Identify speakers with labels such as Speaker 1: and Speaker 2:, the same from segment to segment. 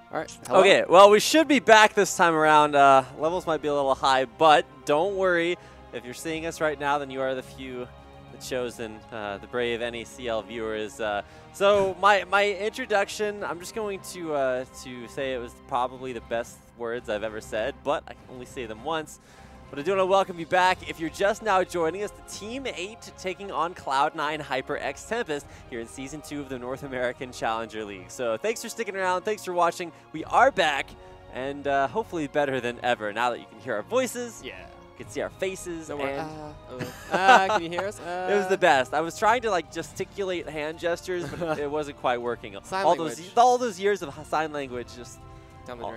Speaker 1: All right. Hello.
Speaker 2: Okay, well, we should be back this time around. Levels might be a little high, but don't worry. If you're seeing us right now, then you are the few, the chosen, the brave NACL viewers. So my introduction, I'm just going to say it was probably the best words I've ever said, but I can only say them once. But I do want to welcome you back. If you're just now joining us, the Team 8 taking on Cloud9 HyperX Tempest here in Season 2 of the North American Challenger League. So thanks for sticking around. Thanks for watching. We are back, and hopefully better than ever now that you can hear our voices.
Speaker 1: Yeah.
Speaker 2: You can see our faces.
Speaker 1: No
Speaker 2: and
Speaker 1: can you hear us?
Speaker 2: it was the best. I was trying to like gesticulate hand gestures, but it wasn't quite working.
Speaker 1: Sign
Speaker 2: all
Speaker 1: language.
Speaker 2: those years of sign language just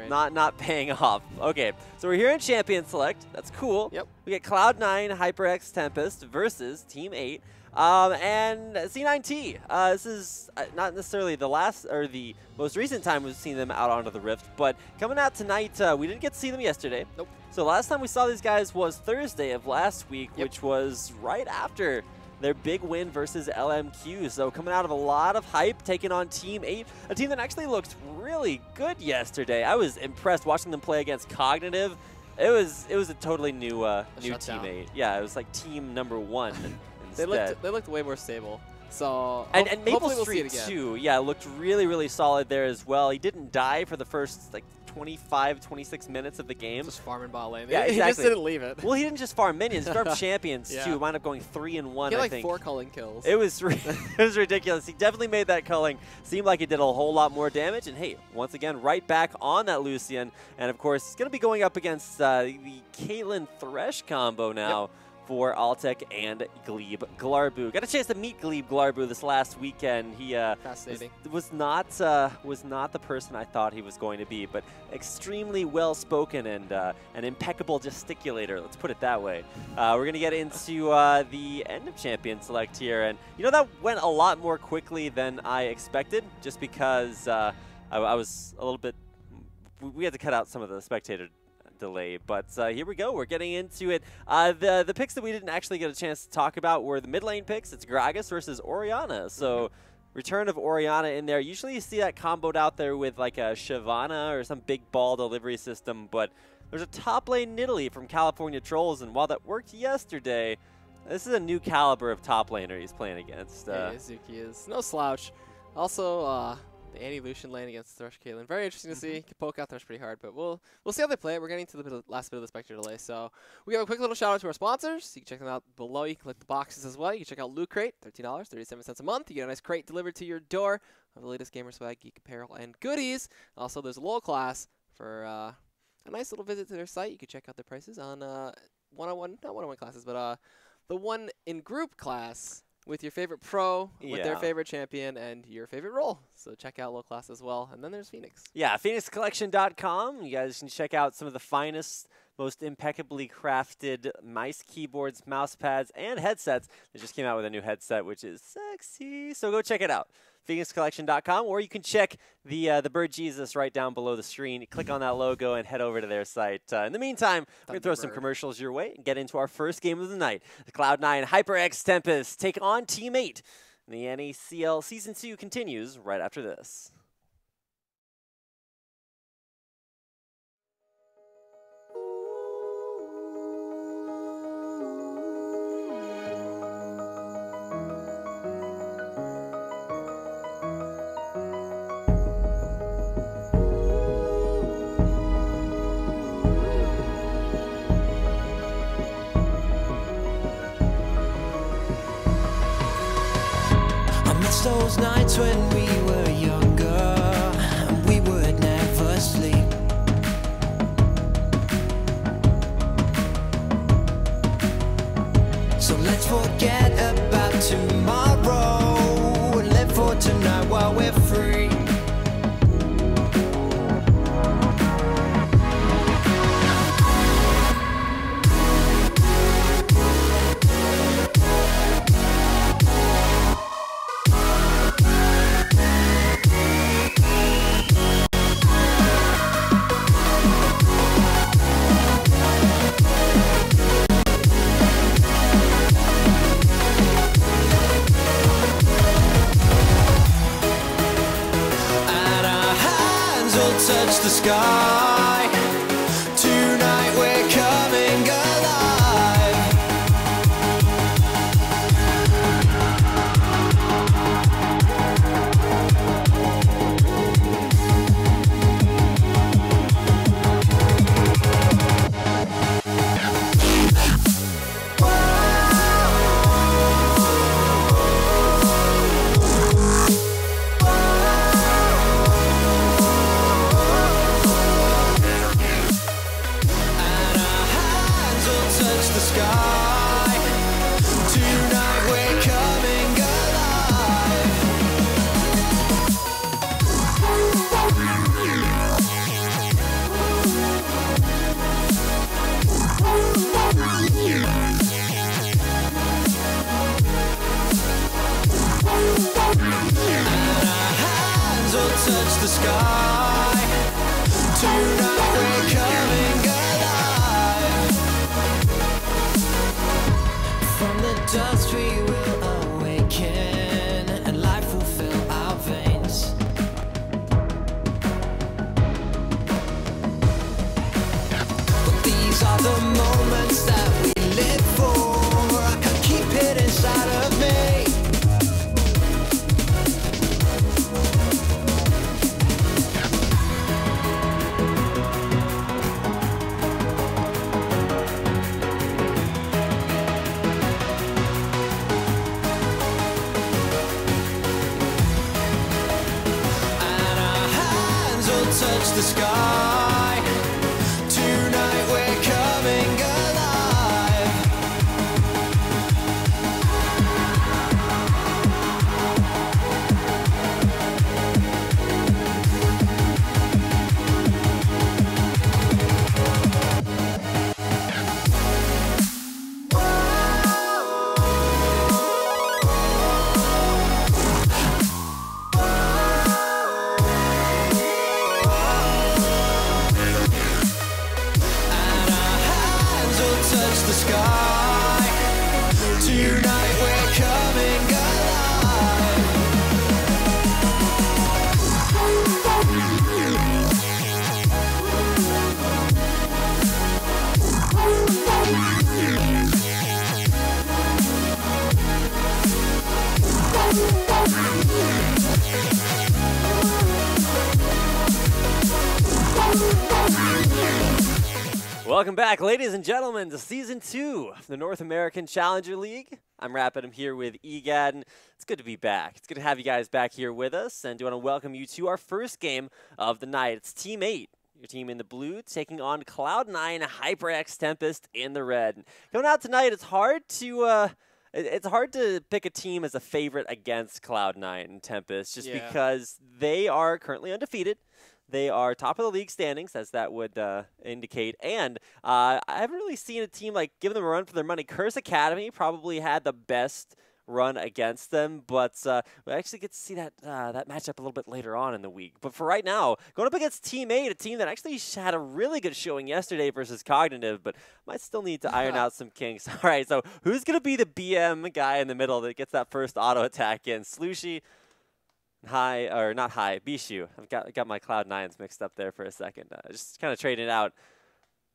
Speaker 2: not paying off. Okay, so we're here in Champion Select. That's cool.
Speaker 1: Yep. We
Speaker 2: get Cloud9 HyperX Tempest versus Team 8. And C9T. This is not necessarily the last or the most recent time we've seen them out onto the Rift, but coming out tonight, we didn't get to see them yesterday.
Speaker 1: Nope.
Speaker 2: So last time we saw these guys was Thursday of last week, which was right after their big win versus LMQ. So coming out of a lot of hype, taking on Team 8, a team that actually looked really good yesterday. I was impressed watching them play against Cognitive. It was a totally new Team 8. Yeah, it was like team number 1.
Speaker 1: They looked way more stable. So
Speaker 2: and Maple
Speaker 1: Street
Speaker 2: Street too. Yeah, looked really solid there as well. He didn't die for the first like 26 minutes of the game.
Speaker 1: Just farming bot lane.
Speaker 2: Yeah, exactly.
Speaker 1: He just didn't leave it.
Speaker 2: Well, he didn't just farm minions. He farmed champions too. Wound up going 3-1.
Speaker 1: He had
Speaker 2: I think
Speaker 1: 4 culling kills.
Speaker 2: It was it was ridiculous. He definitely made that culling seem like it did a whole lot more damage. And hey, once again, right back on that Lucian. And of course, he's going to be going up against the Caitlyn Thresh combo now. Yep. For Altec and Glebe Glarbu. Got a chance to meet Glebe Glarbu this last weekend. He was not the person I thought he was going to be, but extremely well-spoken and an impeccable gesticulator. Let's put it that way. We're going to get into the end of Champion Select here, and you know that went a lot more quickly than I expected, just because I was a little bit. We had to cut out some of the spectator delay, but here we go. We're getting into it. The picks that we didn't actually get a chance to talk about were the mid lane picks. It's Gragas versus Orianna. So return of Orianna in there. Usually you see that comboed out there with like a Shyvana or some big ball delivery system, but there's a top lane Nidalee from California Trolls, and while that worked yesterday, this is a new caliber of top laner he's playing against.
Speaker 1: Yeah, Zuki is no slouch. Also, the anti-Lucian lane against Thresh Caitlyn. Very interesting to see. Can poke out Thresh pretty hard, but we'll see how they play. We're getting to the last bit of the Spectre delay, so we have a quick little shout out to our sponsors. You can check them out below. You can click the boxes as well. You can check out Loot Crate, $13, 37 cents a month. You get a nice crate delivered to your door of the latest gamer swag, geek apparel, and goodies. Also, there's a low class for a nice little visit to their site. You can check out their prices on not one-on-one classes, but the one in group class with your favorite pro, with their favorite champion, and your favorite role. So check out low class as well. And then there's Phoenix. Yeah,
Speaker 2: PhoenixCollection.com. You guys can check out some of the finest, most impeccably crafted mice, keyboards, mouse pads, and headsets. They just came out with a new headset, which is sexy. So go check it out. PhoenixCollection.com, or you can check the Bird Jesus right down below the screen. Click on that logo and head over to their site. In the meantime, we're going to throw some commercials your way and get into our first game of the night. The Cloud9 HyperX Tempest take on Team 8. And the NACL Season 2 continues right after this.
Speaker 3: Those nights when we were younger and we would never sleep. So let's forget about tomorrow and live for tonight while we're free. hands will touch the sky. Tonight we're coming alive. Sky. Tonight we're coming alive. And our hands will touch the sky. Tonight we're coming alive. From the dust we will awaken, and life will fill our veins. But these are the moments that we live for. I can't keep it inside of me. Touch the sky. Tonight we're coming alive. Touch the sky. Tonight we're coming alive.
Speaker 2: Welcome back, ladies and gentlemen, to Season 2 of the North American Challenger League. I'm Rapid. I'm here with EGAD, and it's good to be back. It's good to have you guys back here with us, and I want to welcome you to our first game of the night. It's Team 8, your team in the blue, taking on Cloud9 HyperX Tempest in the red. Going out tonight, it's hard to pick a team as a favorite against Cloud9 and Tempest, just because they are currently undefeated. They are top of the league standings, as that would indicate. And I haven't really seen a team like give them a run for their money. Curse Academy probably had the best run against them, but we actually get to see that that matchup a little bit later on in the week. But for right now, going up against Team 8, a team that actually had a really good showing yesterday versus Cognitive, but might still need to iron out some kinks. All right, so who's going to be the BM guy in the middle that gets that first auto attack in? Slooshy? Not Bishu. I've got my Cloud9s mixed up there for a second. Just kind of trading it out.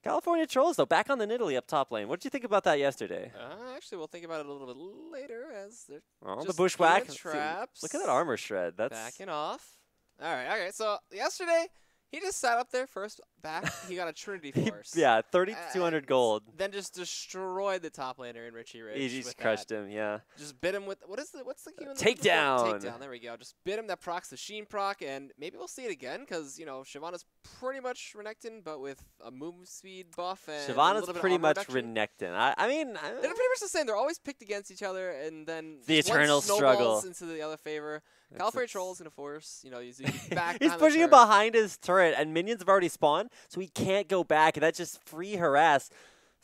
Speaker 2: California Trolls, though, back on the Nidalee up top lane. What did you think about that yesterday?
Speaker 1: Actually, we'll think about it a little bit later as they're
Speaker 2: the bushwhack.
Speaker 1: Traps.
Speaker 2: Look at that armor shred. That's
Speaker 1: backing off. All right. Okay. So yesterday, he just sat up there first back. He got a Trinity Force.
Speaker 2: 3,200 gold.
Speaker 1: Then just destroyed the top laner in Richie Rich.
Speaker 2: He just crushed him, yeah.
Speaker 1: Just bit him with, what's the key?
Speaker 2: Takedown.
Speaker 1: Takedown, there we go. Just bit him, that procs the Sheen proc, and maybe we'll see it again, because, you know, Shyvana's pretty much Renekton, but with a move speed buff and
Speaker 2: Shyvana's pretty much Renekton. I mean...
Speaker 1: They're pretty much the same. They're always picked against each other, and then
Speaker 2: the eternal struggle
Speaker 1: into the other favor. California Troll's going to force, you know, he's back.
Speaker 2: He's pushing him behind his turret, and minions have already spawned, so he can't go back, and that's just free harass.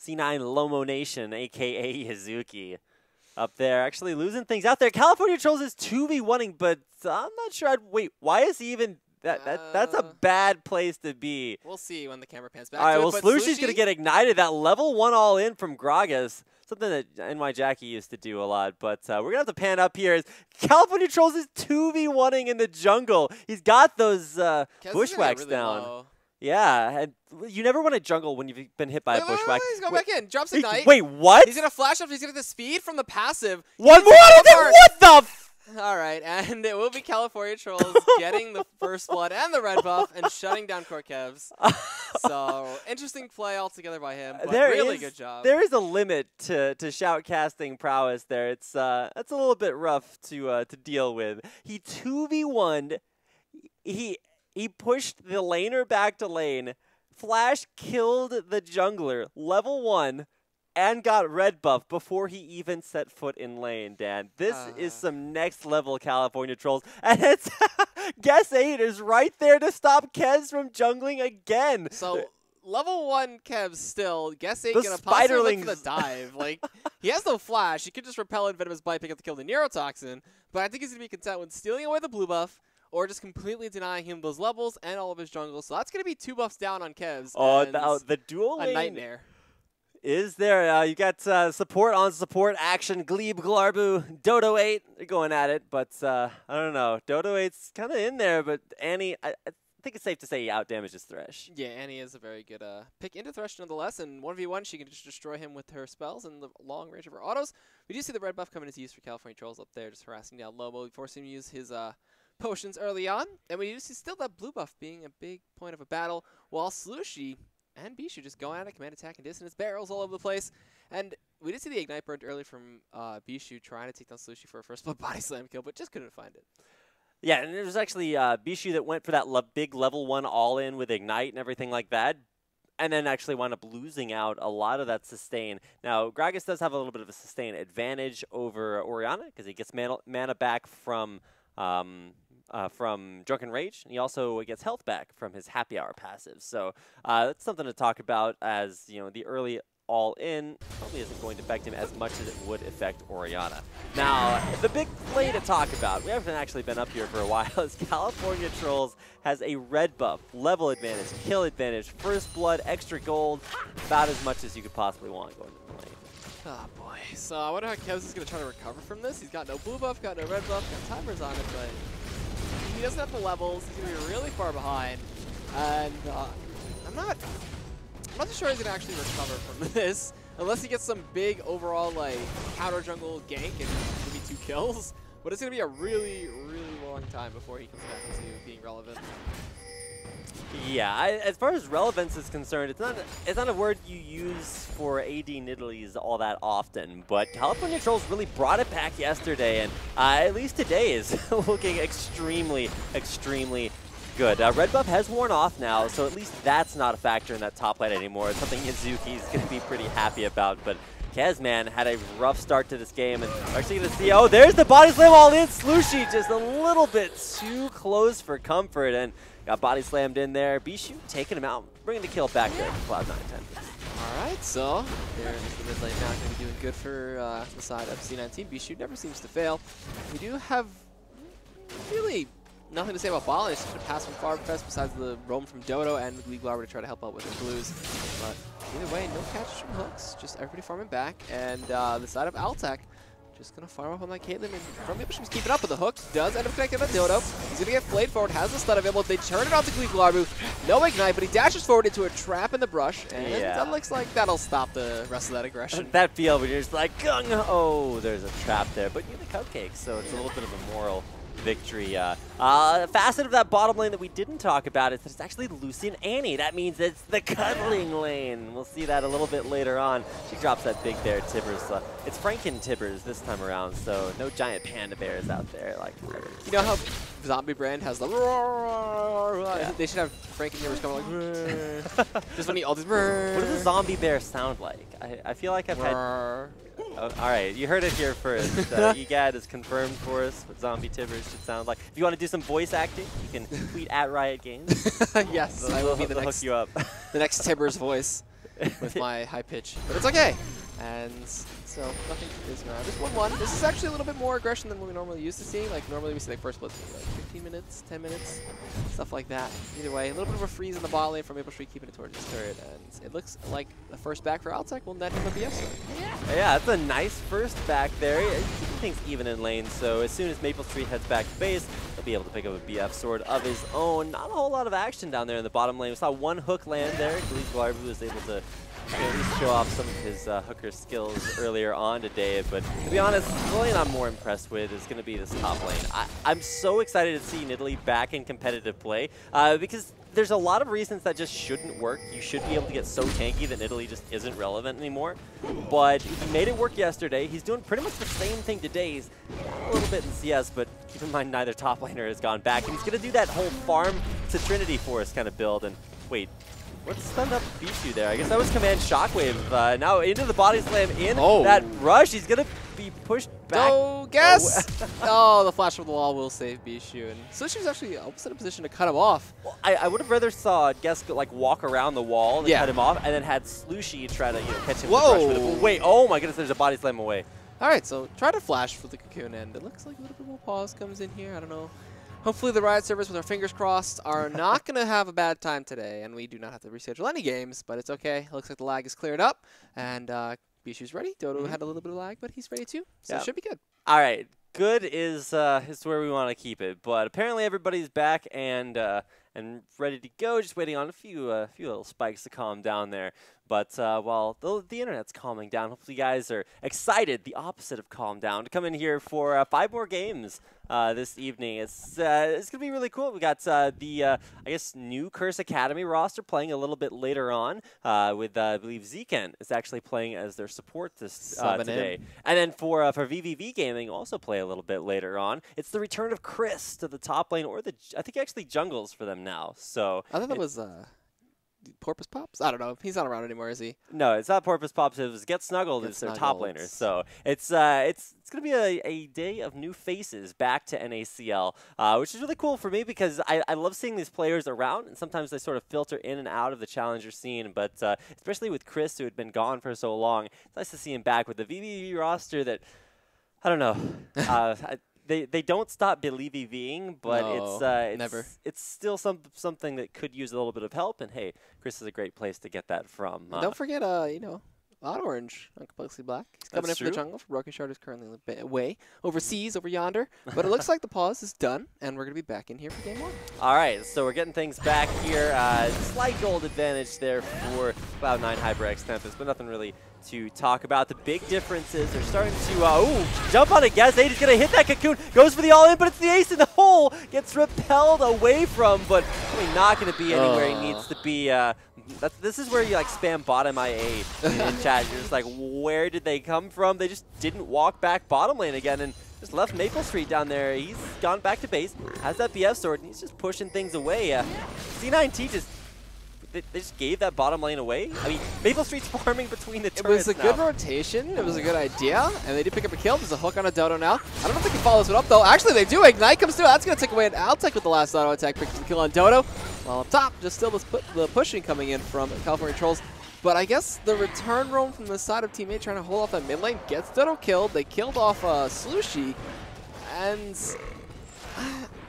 Speaker 2: C9 Lomo Nation, a.k.a. Hazuki, up there, actually losing things out there. California Trolls is 2v1ing, but I'm not sure. Wait, why is he even... That's a bad place to be.
Speaker 1: We'll see when the camera pans back.
Speaker 2: All right, well, Slooshy's going to get ignited. That level 1 all-in from Gragas. something that NY Jackie used to do a lot. But we're going to have to pan up here. As California Trolls is 2v1ing in the jungle. He's got those bushwhacks
Speaker 1: really
Speaker 2: down.
Speaker 1: low.
Speaker 2: Yeah, and you never want to jungle when you've been hit by a bushwhack.
Speaker 1: He's going back in. Drops Ignite.
Speaker 2: Wait, what?
Speaker 1: He's going to flash up. He's going to get the speed from the passive.
Speaker 2: One more? What the
Speaker 1: All right, and it will be California Trolls getting the first blood and the red buff and shutting down Korkevs. So, interesting play altogether by him, but really good job.
Speaker 2: There is a limit to shoutcasting prowess there. It's that's a little bit rough to deal with. He 2v1'd. He pushed the laner back to lane. Flash killed the jungler, level 1. And got red buff before he even set foot in lane, Dan. This is some next level California Trolls. And it's Guess 8 is right there to stop Kez from jungling again.
Speaker 1: So level 1 Kevs still. Guess 8 gonna possibly look for the dive. Like, he has no flash. He could just repel in Venomous Bite, pick up the kill the Neurotoxin. But I think he's gonna be content with stealing away the blue buff or just completely denying him those levels and all of his jungles. So that's gonna be 2 buffs down on Kevs.
Speaker 2: Oh, the dual lane.
Speaker 1: A nightmare.
Speaker 2: Is there? You got support on support action. Glebe, Glarbu, Dodo 8. They're going at it, but I don't know. Dodo 8's kind of in there, but Annie, I think it's safe to say he outdamages Thresh.
Speaker 1: Yeah, Annie is a very good pick into Thresh nonetheless, and 1v1 she can just destroy him with her spells and the long range of her autos. We do see the red buff coming into use for California Trolls up there, just harassing down Lobo, forcing him to use his potions early on. And we do see still that blue buff being a big point of a battle, while Slushy and Bishu just going at it, command attack and dissonance, barrels all over the place. And we did see the Ignite burned early from Bishu trying to take down Slushy for a first blood body slam kill, but just couldn't find it.
Speaker 2: Yeah, and there was actually Bishu that went for that big level 1 all-in with Ignite and everything like that, and then actually wound up losing out a lot of that sustain. Now, Gragas does have a little bit of a sustain advantage over Orianna because he gets mana back from Drunken Rage, and he also gets health back from his Happy Hour passive. So that's something to talk about, as you know, the early all-in probably isn't going to affect him as much as it would affect Orianna. Now, the big play to talk about, we haven't actually been up here for a while, is California Trolls has a red buff, level advantage, kill advantage, first blood, extra gold, about as much as you could possibly want going to the lane.
Speaker 1: Oh boy. So I wonder how Kevs is going to try to recover from this. He's got no blue buff, got no red buff, got timers on it, but he doesn't have the levels. He's going to be really far behind. And I'm not too sure he's going to actually recover from this. Unless he gets some big overall like counter jungle gank and maybe 2 kills. But it's going to be a really, really long time before he comes back to being relevant.
Speaker 2: Yeah, as far as relevance is concerned, it's not a word you use for AD Nidalees all that often, but California Trolls really brought it back yesterday, and at least today is looking extremely, extremely good. Red buff has worn off now, so at least that's not a factor in that top lane anymore. It's something Yazuki's going to be pretty happy about, but Kez, man, had a rough start to this game, and we're actually going to see, oh, there's the body slam all in. Slushy just a little bit too close for comfort, and got body slammed in there. Bishu taking him out, bringing the kill back there for Cloud9 Tempest.
Speaker 1: All right, so there's the mid lane now going to be doing good for the side of C19. Bishu never seems to fail. We do have really nothing to say about bot lane. It's just going to pass from Farfest besides the roam from Dodo and League Larva to try to help out with the blues. But either way, no catches from hooks, just everybody farming back. And the side of Altec just going to farm up on that Caitlyn, and from maybe she was keeping up with the hook. Does end up connecting with Dodo. He's going to get flayed forward, has the stun available. They turn it out to Gleek Larbu. No Ignite, but he dashes forward into a trap in the brush, and that looks like that'll stop the rest of that aggression.
Speaker 2: That feel when you're just like, gung, oh, there's a trap there. But you're the cupcake, so it's a little bit of a moral victory. Facet of that bottom lane that we didn't talk about is that it's actually Lucy and Annie. That means it's the cuddling lane. We'll see that a little bit later on. She drops that big bear Tibbers. It's Franken Tibbers this time around, so no giant panda bears out there like
Speaker 1: you know how Zombie Brand has the They should have Franken Tibbers coming like just when he all these. What
Speaker 2: does a zombie bear sound like? I feel like I've had. Oh, all right, you heard it here first. EGAD is confirmed for us what Zombie Tibbers should sound like. If you want to do some voice acting, you can tweet at Riot Games.
Speaker 1: Yes, I will be the next,
Speaker 2: hook you up.
Speaker 1: the next Tibbers voice with my high pitch. But it's okay. And so nothing is around. Just 1-1. This is actually a little bit more aggression than what we normally used to see. Like normally we see like first splits like 15 minutes, 10 minutes, stuff like that. Either way, a little bit of a freeze in the bot lane from Maple Street keeping it towards his turret, and it looks like the first back for Altec will net him a BF sword.
Speaker 2: Yeah, that's a nice first back there. Keeping things even in lane, so as soon as Maple Street heads back to base, he'll be able to pick up a BF sword of his own. Not a whole lot of action down there in the bottom lane. We saw one hook land there. Gleesglarby was able to at least show off some of his hooker skills earlier on today, but to be honest, the lane I'm more impressed with is going to be this top lane. I'm so excited to see Nidalee back in competitive play because there's a lot of reasons that just shouldn't work. You should be able to get so tanky that Nidalee just isn't relevant anymore, but he made it work yesterday. He's doing pretty much the same thing today. He's a little bit in CS, but keep in mind neither top laner has gone back, and he's going to do that whole farm to Trinity Forest kind of build. And wait, what stunned up Bishu there? I guess that was Command Shockwave. Now into the body slam in that rush. He's going to be pushed back.
Speaker 1: Oh, guess! Oh, the flash from the wall will save Bishu. And so she was actually almost in a position to cut him off.
Speaker 2: Well, I would have rather saw Guess like walk around the wall and cut him off, and then had Slushy try to catch him.
Speaker 1: Whoa!
Speaker 2: Wait, oh my goodness, there's a body slam away.
Speaker 1: All right, so try to flash for the cocoon, and it looks like a little bit more pause comes in here. I don't know. Hopefully the Riot servers, with our fingers crossed, are not going to have a bad time today, and we do not have to reschedule any games, but it's okay. It looks like the lag is cleared up, and Bishu's ready. Dodo had a little bit of lag, but he's ready too, so it should be good.
Speaker 2: All right, good is where we want to keep it, but apparently everybody's back and ready to go, just waiting on a few little spikes to calm down there. But while the internet's calming down, hopefully you guys are excited, the opposite of calm down, to come in here for 5 more games this evening. It's going to be really cool. We got the, I guess, new Curse Academy roster playing a little bit later on with, I believe, Zeken is actually playing as their support this today. And then for VVV Gaming, also play a little bit later on. It's the return of Chris to the top lane, or I think actually jungles for them now. So
Speaker 1: I thought that was Porpoise Pops? I don't know. He's not around anymore, is he?
Speaker 2: No, it's not Porpoise Pops. It was Get Snuggled. It's their top laner. So it's going to be a day of new faces back to NACL, which is really cool for me because I love seeing these players around, and sometimes they sort of filter in and out of the challenger scene. But especially with Chris, who had been gone for so long, it's nice to see him back with the VVV roster that, I don't know, They don't stop believing, but it's still something that could use a little bit of help. And hey, Chris is a great place to get that from.
Speaker 1: Don't forget, Odd Orange on Complexly Black. He's coming in for the jungle. Broken Shard is currently away overseas, over yonder. But it looks like the pause is done, and we're going to be back in here for game 1.
Speaker 2: All right, so we're getting things back here. Slight gold advantage there for Cloud9 HyperX Tempest, but nothing really to talk about. The big differences are starting to jump on a Guess 8. He's going to hit that cocoon, goes for the all-in, but it's the ace in the hole. Gets repelled away from, but really not going to be anywhere he needs to be. This is where you like spam bottom IA in chat. You're just like, where did they come from? They just didn't walk back bottom lane again and just left Maple Street down there. He's gone back to base, has that BF sword, and he's just pushing things away. C9T just... They just gave that bottom lane away? I mean, Maple Street's farming between the turrets.
Speaker 1: It was a good rotation. It was a good idea. And they did pick up a kill. There's a hook on a Dodo now. I don't know if they can follow this one up, though. Actually, they do. Ignite comes through. That's going to take away an Altec with the last auto attack. Picks the kill on Dodo. While up top, just still the pushing coming in from California Trolls. But I guess the return roam from the side of Team 8 trying to hold off that mid lane gets Dodo killed. They killed off Slushy. And...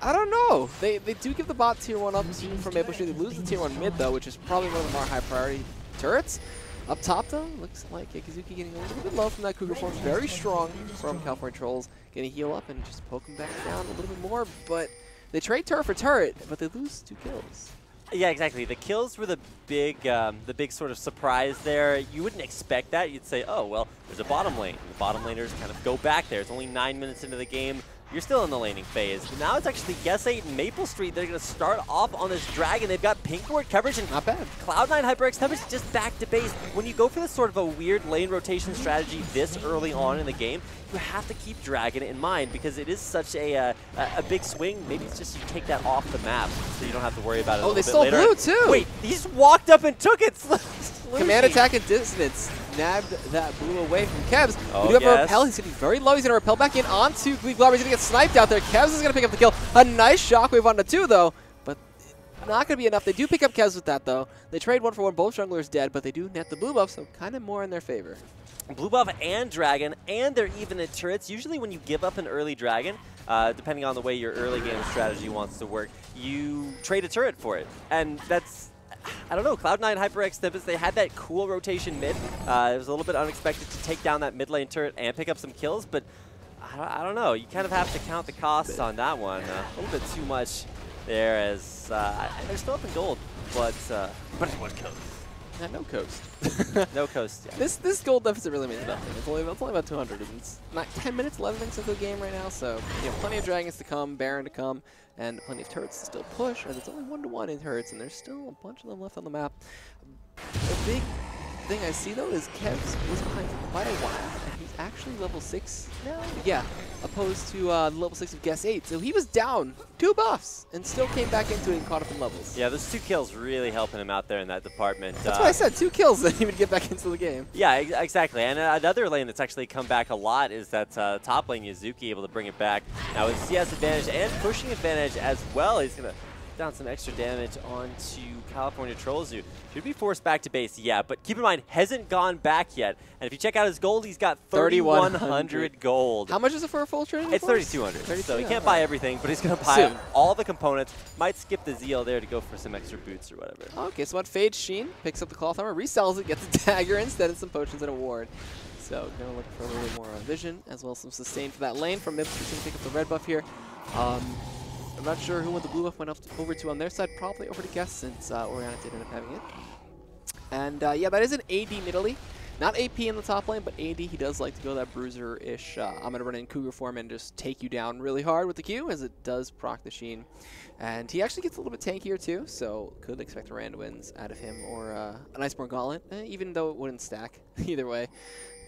Speaker 1: I don't know. They do give the bot tier 1 up from Maple Street. They lose the tier 1 mid, though, which is probably one of the more high priority turrets. Up top, though, looks like Ikazuki getting a little bit low from that Cougar form. Very strong from California Trolls. Getting heal up and just poke him back down a little bit more. But they trade turret for turret, but they lose 2 kills.
Speaker 2: Yeah, exactly. The kills were the big sort of surprise there. You wouldn't expect that. You'd say, oh, well, there's a bottom lane. The bottom laners kind of go back there. It's only 9 minutes into the game. You're still in the laning phase. But now it's actually Guess 8 and Maple Street. They're going to start off on this dragon. They've got pink ward coverage and
Speaker 1: not bad.
Speaker 2: Cloud9 HyperX Tempest just back to base. When you go for this sort of a weird lane rotation strategy this early on in the game, you have to keep Dragon in mind because it is such a big swing. Maybe it's just you take that off the map so you don't have to worry about it a little bit later.
Speaker 1: Oh, they stole blue too.
Speaker 2: Wait, he just walked up and took it.
Speaker 1: Command attack and dissonance. Nabbed that blue away from Kebs.
Speaker 2: Oh,
Speaker 1: we do have a repel. He's getting very low. He's going to repel back in onto Gleesglarby. He's going to get sniped out there. Kebs is going to pick up the kill. A nice shockwave on the 2, though. But not going to be enough. They do pick up Kebs with that, though. They trade 1 for 1. Both junglers dead, but they do net the blue buff, so kind of more in their favor.
Speaker 2: blue buff and dragon, and they're even at turrets. Usually when you give up an early dragon, depending on the way your early game strategy wants to work, you trade a turret for it. And that's, I don't know, Cloud9, HyperX, Tempest, they had that cool rotation mid. It was a little bit unexpected to take down that mid lane turret and pick up some kills, but I don't know. You kind of have to count the costs on that one. A little bit too much there, as they're still up in gold, but what coast?
Speaker 1: Yeah, no coast.
Speaker 2: No coast. Yeah.
Speaker 1: This gold deficit really means nothing. It's only about 200. It's not 10 minutes, 11 minutes into the game right now, so you know, plenty of dragons to come, Baron to come, and plenty of turrets to still push. As it's only 1-to-1 in turrets, and there's still a bunch of them left on the map. The big thing I see though is Kev's was behind for quite a while, and he's actually level 6 now. Yeah, opposed to level 6 of Guess 8. So he was down 2 buffs and still came back into it and caught up in levels.
Speaker 2: Yeah, those 2 kills really helping him out there in that department.
Speaker 1: That's what I said, 2 kills that he would get back into the game.
Speaker 2: Yeah, exactly. And another lane that's actually come back a lot is that top lane, Yuzuki, able to bring it back. Now with CS advantage and pushing advantage as well, he's going to down some extra damage onto California Trollzoo. Should be forced back to base, yeah, but keep in mind, hasn't gone back yet. And if you check out his gold, he's got 3,100 gold.
Speaker 1: How much is it for a full training?
Speaker 2: It's 3,200. So he can't buy everything, but he's going to buy all the components. Might skip the Zeal there to go for some extra boots or whatever.
Speaker 1: Okay, so what Fade Sheen picks up the Cloth Armor, resells it, gets a dagger instead of some potions and a ward. So gonna look for a little bit more vision, as well as some sustain for that lane from Mips, who's going to pick up the red buff here. I'm not sure who the blue buff went over to on their side. Probably over to Guess, since Oriana did end up having it. And yeah, that is an AD mid-lane. Not AP in the top lane, but AD, he does like to go that bruiser-ish. I'm going to run in Cougar form and just take you down really hard with the Q, as it does proc the Sheen. And he actually gets a little bit tankier too, so could expect a rand wins out of him, or an Iceborne Gauntlet, even though it wouldn't stack either way.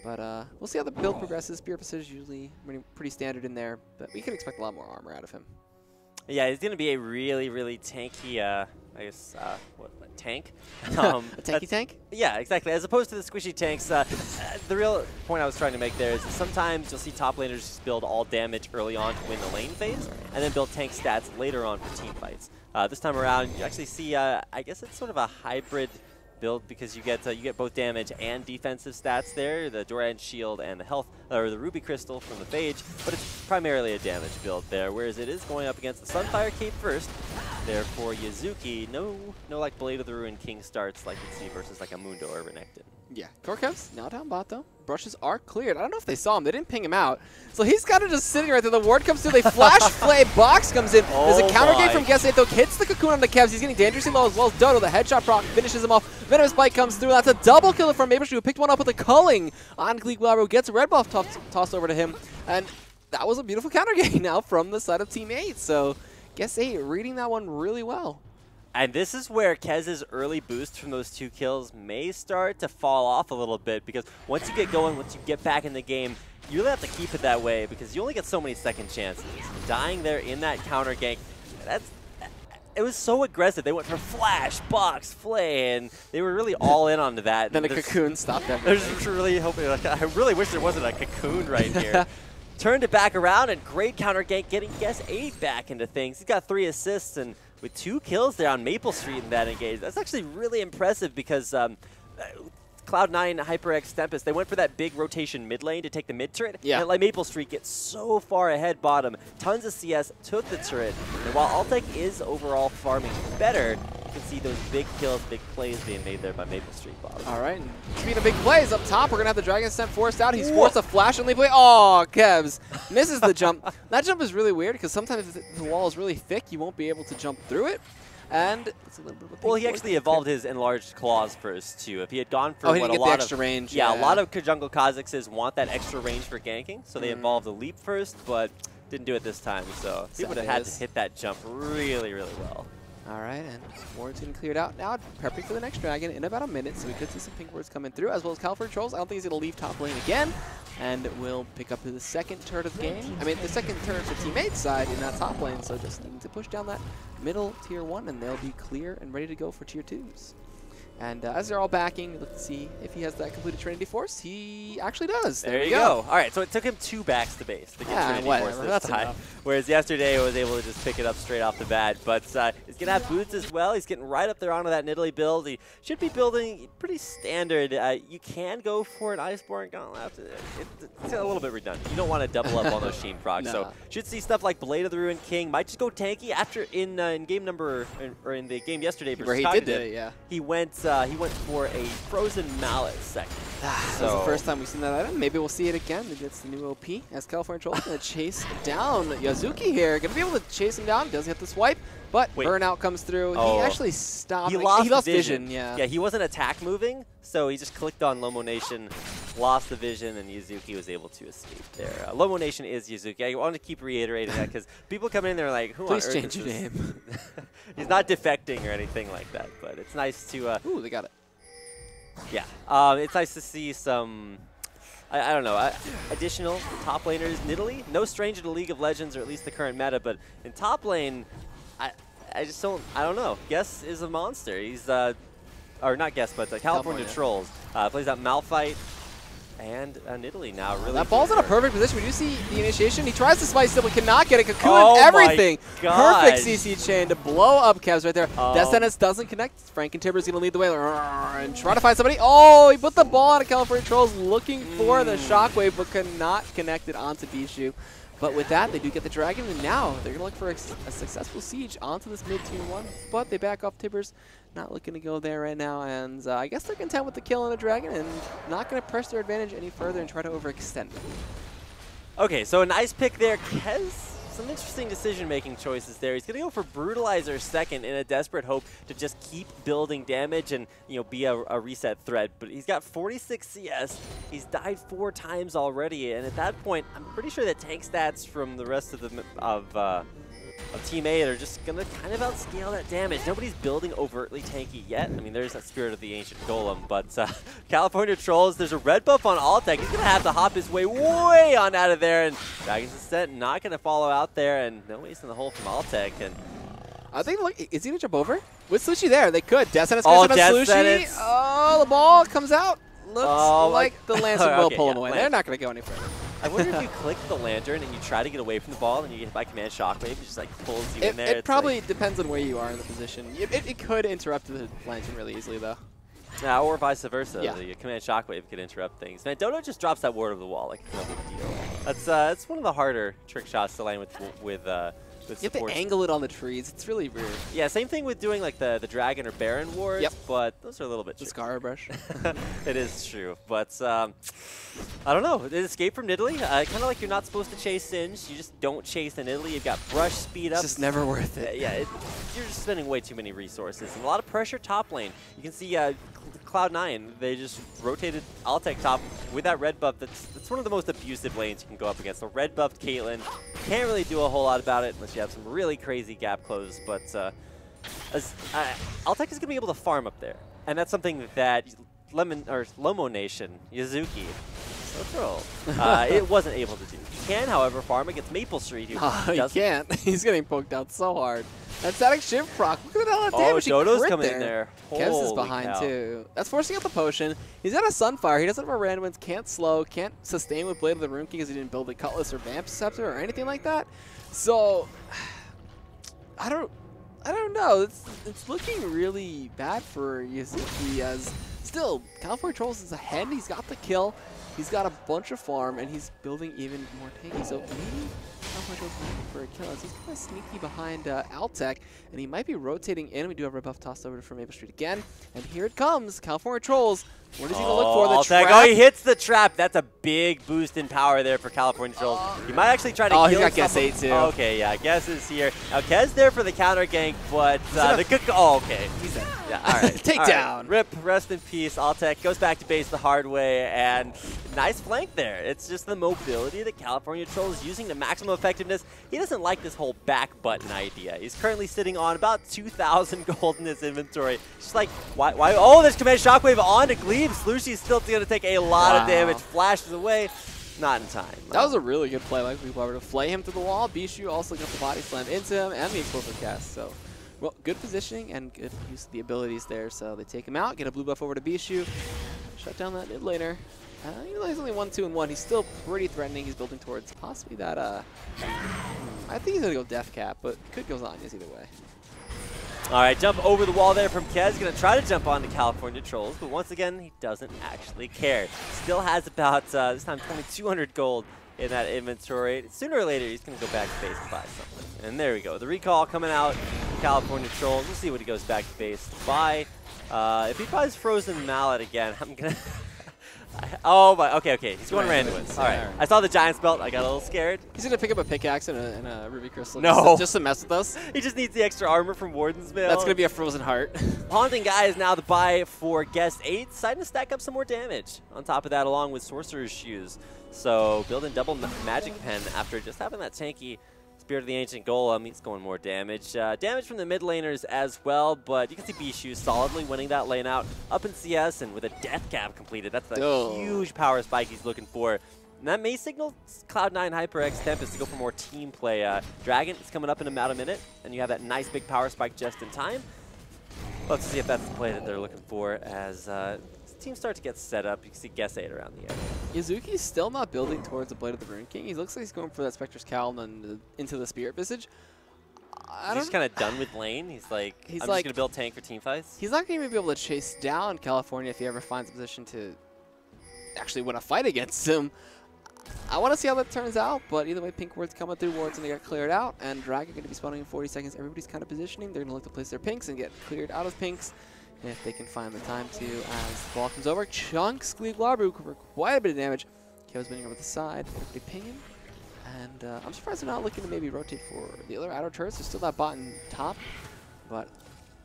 Speaker 1: But we'll see how the build progresses. Spear Precision is usually pretty standard in there, but we can expect a lot more armor out of him.
Speaker 2: Yeah, he's going to be a really, really tanky, I guess, tank?
Speaker 1: A tanky tank?
Speaker 2: Yeah, exactly. As opposed to the squishy tanks, the real point I was trying to make there is sometimes you'll see top laners just build all damage early on to win the lane phase, and then build tank stats later on for team fights. This time around, you actually see, I guess it's sort of a hybrid build, because you get both damage and defensive stats there, the Doran shield and the health, or the Ruby Crystal from the Phage, but it's primarily a damage build there, whereas it is going up against the Sunfire Cape first. Therefore, Yuzuki, no like Blade of the Ruined King starts like you'd see versus like a Mundo or Renekton. Yeah.
Speaker 1: Korkev's now down bot though. Brushes are cleared. I don't know if they saw him. They didn't ping him out. So he's kind of just sitting right there. The ward comes through. They flash play. Box comes in. There's a counter game from Guess 8 though. Hits the cocoon on the Kevs. He's getting dangerously low, as well as Dodo. The headshot proc finishes him off. Venomous Bite comes through. That's a double kill from Maple who picked one up with a culling on Gleek Glabro. Gets a red buff tossed over to him. And that was a beautiful counter game now from the side of Team 8. So Guess 8 reading that one really well.
Speaker 2: And this is where Kez's early boost from those 2 kills may start to fall off a little bit, because once you get going, once you get back in the game, you really have to keep it that way, because you only get so many second chances. Dying there in that counter gank, it was so aggressive. They went for flash, box, flay, and they were really all in onto that.
Speaker 1: Then a cocoon stopped everything.
Speaker 2: They're just really hoping, like, I really wish there wasn't a cocoon right here. Turned it back around, and great counter gank, getting Guess 8 back into things. He's got 3 assists, and with 2 kills there on Maple Street in that engage. That's actually really impressive, because Cloud9, HyperX, Tempest, they went for that big rotation mid lane to take the mid turret.
Speaker 1: Yeah.
Speaker 2: And let Maple Street get so far ahead bottom. Tons of CS took the turret. And while Altec is overall farming better, you can see those big kills, big plays being made there by Maple Street bottom.
Speaker 1: All right. Speaking of big plays, up top, we're going to have the Dragon Sent forced out. He's forced a flash and leap play. Oh, Kevs misses the jump. That jump is really weird, because sometimes if the wall is really thick, you won't be able to jump through it. And it's a little bit of a
Speaker 2: he actually evolved his enlarged claws first too. If he had gone for
Speaker 1: what a lot of extra range,
Speaker 2: a lot of jungle Kazakhs want that extra range for ganking, so they evolved the leap first, but didn't do it this time. So he would have had to hit that jump really, really well.
Speaker 1: All right, and ward's getting cleared out now, prepping for the next dragon in about a minute, so we could see some pink wards coming through, as well as California Trolls. I don't think he's going to leave top lane again, and we'll pick up the second turret of the game. I mean, the second turret for teammates' side in that top lane, so just needing to push down that middle tier 1, and they'll be clear and ready to go for tier 2s. And as they're all backing, let's see if he has that completed Trinity Force. He actually does.
Speaker 2: There you go. All right, so it took him 2 backs to base to get Trinity Force this
Speaker 1: that's
Speaker 2: time.
Speaker 1: enough.
Speaker 2: Whereas yesterday, he was able to just pick it up straight off the bat. But he's going to have boots as well. He's getting right up there onto that Nidalee build. He should be building pretty standard. You can go for an Iceborne Gauntlet. It's a little bit redundant. You don't want to double up on those Sheen procs.
Speaker 1: No.
Speaker 2: So should see stuff like Blade of the Ruined King. Might just go tanky after in game number, or in the game yesterday versus
Speaker 1: Where he
Speaker 2: Cognitive,
Speaker 1: did it, yeah.
Speaker 2: He went for a Frozen Mallet second.
Speaker 1: That was the first time we've seen that item. Maybe we'll see it again. Maybe it's the new OP as California Trolls going to chase down Yazuki here. Going to be able to chase him down. Doesn't hit the swipe, but Burnout comes through.
Speaker 2: Oh.
Speaker 1: He actually stopped.
Speaker 2: He lost
Speaker 1: vision. Yeah.
Speaker 2: Yeah, he wasn't attack moving, so he just clicked on Lomo Nation, lost the vision, and Yazuki was able to escape there. Lomo Nation is Yazuki. I want to keep reiterating that because people come in there like, who
Speaker 1: Please
Speaker 2: on earth
Speaker 1: change
Speaker 2: is
Speaker 1: your
Speaker 2: this?
Speaker 1: name.
Speaker 2: He's not defecting or anything like that, but it's nice to...
Speaker 1: Ooh, they got it.
Speaker 2: Yeah, it's nice to see some, I don't know, additional top laners. Nidalee, no stranger to League of Legends, or at least the current meta, but in top lane, I don't know. Guess is a monster. He's, or not Guess, but California Trolls. Plays out Malphite and Nidalee now. Really,
Speaker 1: that ball's in a perfect position. We do see the initiation. He tries to spice it, but cannot get it. Cocoon
Speaker 2: Oh
Speaker 1: everything.
Speaker 2: my God.
Speaker 1: Perfect CC chain to blow up Kevs right there. Death Sentence doesn't connect. Frank and Tibbers going to lead the way and try to find somebody. Oh, he put the ball on a California Trolls looking for the shockwave, but cannot connect it onto Bishu. But with that, they do get the dragon, and now they're going to look for a successful siege onto this mid-tier 1. But they back off Tibbers, not looking to go there right now. And I guess they're content with the kill on the dragon and not going to press their advantage any further and try to overextend it.
Speaker 2: Okay, so a nice pick there. Kez, some interesting decision-making choices there. He's going to go for Brutalizer second in a desperate hope to just keep building damage and, you know, be a reset threat. But he's got 46 CS. He's died 4 times already, and at that point, I'm pretty sure that tank stats from the rest of the Team 8 are just going to kind of outscale that damage. Nobody's building overtly tanky yet. I mean, there's that Spirit of the Ancient Golem, but California Trolls, there's a red buff on Altec. He's going to have to hop his way on out of there, and Dragon's Ascent not going to follow out there, and no ace in the hole from Altec. And
Speaker 1: I think, look, is he going to jump over? With Slushie there, they could. Death Sentence on Slushie. Oh, the ball comes out. Looks like the Lancer will pull him away. They're not going to go any further.
Speaker 2: I wonder if you click the Lantern and you try to get away from the ball and you get hit by Command Shockwave, it just like pulls you in there.
Speaker 1: It probably depends on where you are in the position. It could interrupt the Lantern really easily, though.
Speaker 2: Yeah, or vice versa.
Speaker 1: Yeah.
Speaker 2: The Command Shockwave could interrupt things. Man, Dodo just drops that ward over the wall like no big deal. That's one of the harder trick shots to land with
Speaker 1: you have to angle it on the trees. It's really weird.
Speaker 2: Yeah, same thing with doing like the Dragon or Baron wards, but those are a little bit
Speaker 1: the Scar Brush.
Speaker 2: It is true, but I don't know. The escape from Nidalee, kind of like you're not supposed to chase Singe. You just don't chase the Nidalee. You've got brush speed up.
Speaker 1: It's just never worth it.
Speaker 2: Yeah, you're just spending way too many resources. And a lot of pressure top lane. You can see Cloud9, they just rotated Altec top with that red buff. That's one of the most abusive lanes you can go up against. The red buffed Caitlyn, can't really do a whole lot about it unless you have some really crazy gap close. But Altec is going to be able to farm up there. And that's something that Lomo Nation, Yazuki, it wasn't able to do. He can, however, farm against Maple Street.
Speaker 1: He can't. He's getting poked out so hard. That static shift proc. Look at that damage.
Speaker 2: Dodo's coming in there.
Speaker 1: Kevs is behind too. That's forcing out the potion. He's got a Sunfire. He doesn't have a random wins. Can't slow. Can't sustain with Blade of the Ruined King because he didn't build a Cutlass or Vamp Scepter or anything like that. So I don't know. It's looking really bad for Yazuki as still California Trolls is ahead. He's got the kill. He's got a bunch of farm, and he's building even more tanky. So maybe California Trolls looking for a kill. As he's kind of sneaky behind Altec, and he might be rotating in. We do have a buff tossed over from Maple Street again. And here it comes. California Trolls. What is he going to look for? The
Speaker 2: Altec.
Speaker 1: trap.
Speaker 2: Oh, he hits the trap. That's a big boost in power there for California Trolls. He might actually try to kill
Speaker 1: he's got Guess 8 too.
Speaker 2: Okay, yeah, Guess is here. Now, Kez there for the counter gank, but okay.
Speaker 1: He's dead.
Speaker 2: Yeah, all right.
Speaker 1: Takedown.
Speaker 2: Right. Rip, rest in peace. Altec goes back to base the hard way, and nice flank there. It's just the mobility that California Trolls is using to maximum effectiveness. He doesn't like this whole back button idea. He's currently sitting on about 2,000 gold in his inventory. Just like, why? Oh, there's Command Shockwave on to Glebe. Slushie's still going to take a lot of damage. Flashes away. Not in time.
Speaker 1: That was a really good play. Like we were to flay him to the wall. Bishu also got the body slam into him and the explosive cast. So Well, good positioning and good use of the abilities there. So they take him out, get a blue buff over to Bishu, shut down that mid laner. Even though he's only 1, 2, and 1, he's still pretty threatening. He's building towards possibly that. I think he's gonna go Death Cap, but could go Zanya's either way.
Speaker 2: All right, jump over the wall there from Kez. Going to try to jump onto California Trolls, but once again, he doesn't actually care. Still has about, this time, 2,200 gold in that inventory. Sooner or later, he's going to go back to base to buy something. And there we go. The recall coming out from California Trolls. We'll see what he goes back to base to buy. If he buys Frozen Mallet again, I'm going to... Oh, my, okay. He's going Randuin's. All right. I saw the Giant's Belt. I got a little scared.
Speaker 1: He's going to pick up a pickaxe and a Ruby Crystal.
Speaker 2: No.
Speaker 1: Just to mess with us.
Speaker 2: He just needs the extra armor from Warden's Mail.
Speaker 1: That's going to be a Frozen Heart.
Speaker 2: Haunting Guy is now the buy for Guest 8. Deciding to stack up some more damage. On top of that, along with Sorcerer's Shoes. So, building double Magic Pen after just having that tanky Spirit of the Ancient Golem. He's going more damage. Damage from the mid laners as well, but you can see Bishu solidly winning that lane out up in CS and with a Death Cap completed. That's the huge power spike he's looking for. And that may signal Cloud9 HyperX Tempest to go for more team play. Dragon is coming up in about a minute, and you have that nice big power spike just in time. Let's see if that's the play that they're looking for as teams start to get set up. You can see Guess 8 around the area.
Speaker 1: Yuzuki's still not building towards the Blade of the Rune King. He looks like he's going for that Spectre's Cowl and then into the Spirit Visage.
Speaker 2: He's just kind of done with lane. He's like, I'm just going to build tank for team fights.
Speaker 1: He's not going to be able to chase down California if he ever finds a position to actually win a fight against him. I want to see how that turns out, but either way, Pink Ward's coming through wards and they got cleared out, and Dragon going to be spawning in 40 seconds. Everybody's kind of positioning. They're going to look to place their pinks and get cleared out of pinks if they can find the time to as the ball comes over. Chunks Gleeglarbu for quite a bit of damage. Kevin's winning over the side. Everybody pinging. And I'm surprised they're not looking to maybe rotate for the other outer turrets. There's still that bot in top, but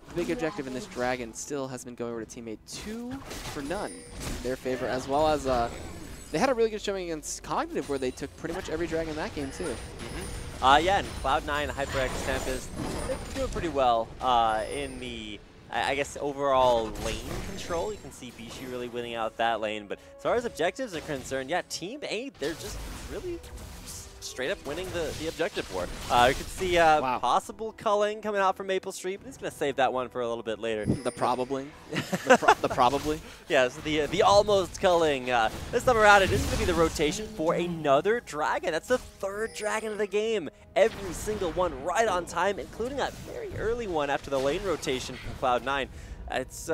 Speaker 1: the big objective in this Dragon still has been going over to teammate 2 for none in their favor, as well as they had a really good showing against Cognitive where they took pretty much every Dragon in that game too.
Speaker 2: Yeah, and Cloud9 HyperX Tempest, they're doing pretty well in the, I guess, overall lane control. You can see Bishu really winning out that lane, but as far as objectives are concerned, yeah, Team 8, they're just really straight up winning the objective war. You can see possible culling coming out from Maple Street, but he's going to save that one for a little bit later.
Speaker 1: The probably. the probably.
Speaker 2: Yeah, so the almost culling. This time around, it is going to be the rotation for another Dragon. That's the 3rd Dragon of the game. Every single one right on time, including that very early one after the lane rotation from Cloud9. It's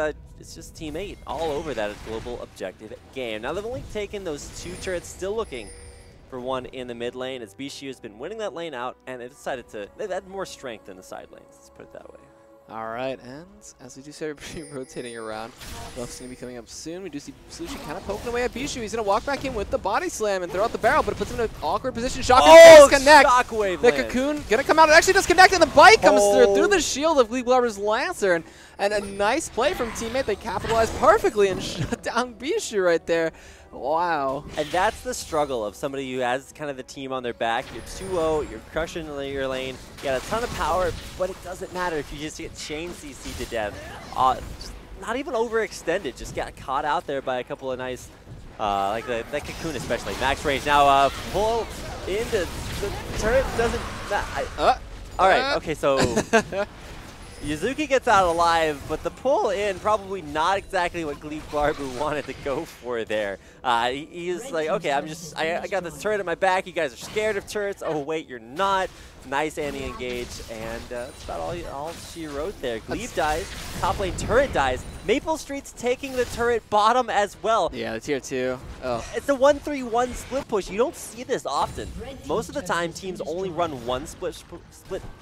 Speaker 2: just Team 8 all over that global objective game. Now they've only taken those 2 turrets, still looking for one in the mid lane, as Bishu has been winning that lane out, and they've decided to, they've had more strength in the side lanes, let's put it that way.
Speaker 1: All right, and as we do see everybody rotating around, buff's going to be coming up soon. We do see Solution kind of poking away at Bishu. He's going to walk back in with the body slam and throw out the barrel, but it puts him in an awkward position. Shockwave disconnect.
Speaker 2: Shockwave
Speaker 1: the Cocoon going to come out. It actually does connect, and the bite comes through the shield of Gleeglarbu's Lancer, and a nice play from teammate. They capitalized perfectly and shut down Bishu right there. Wow.
Speaker 2: And that's the struggle of somebody who has kind of the team on their back. You're 2-0, you're crushing your lane, you got a ton of power, but it doesn't matter if you just get chain CC'd to death. Just not even overextended, just got caught out there by a couple of nice, like that Cocoon especially. Max range now, pull into the turret, doesn't, all right, okay, so Yuzuki gets out alive, but the pull in probably not exactly what Gleeglarbu wanted to go for there. He's like, okay, I got this turret at my back. You guys are scared of turrets. Oh wait, you're not. Nice anti-engage, and that's about all she wrote there. Glebe dies, top lane turret dies. Maple Street's taking the turret bottom as well.
Speaker 1: Yeah, the tier 2. Oh.
Speaker 2: It's a 1-3-1 split push. You don't see this often. Most of the time, teams only run one split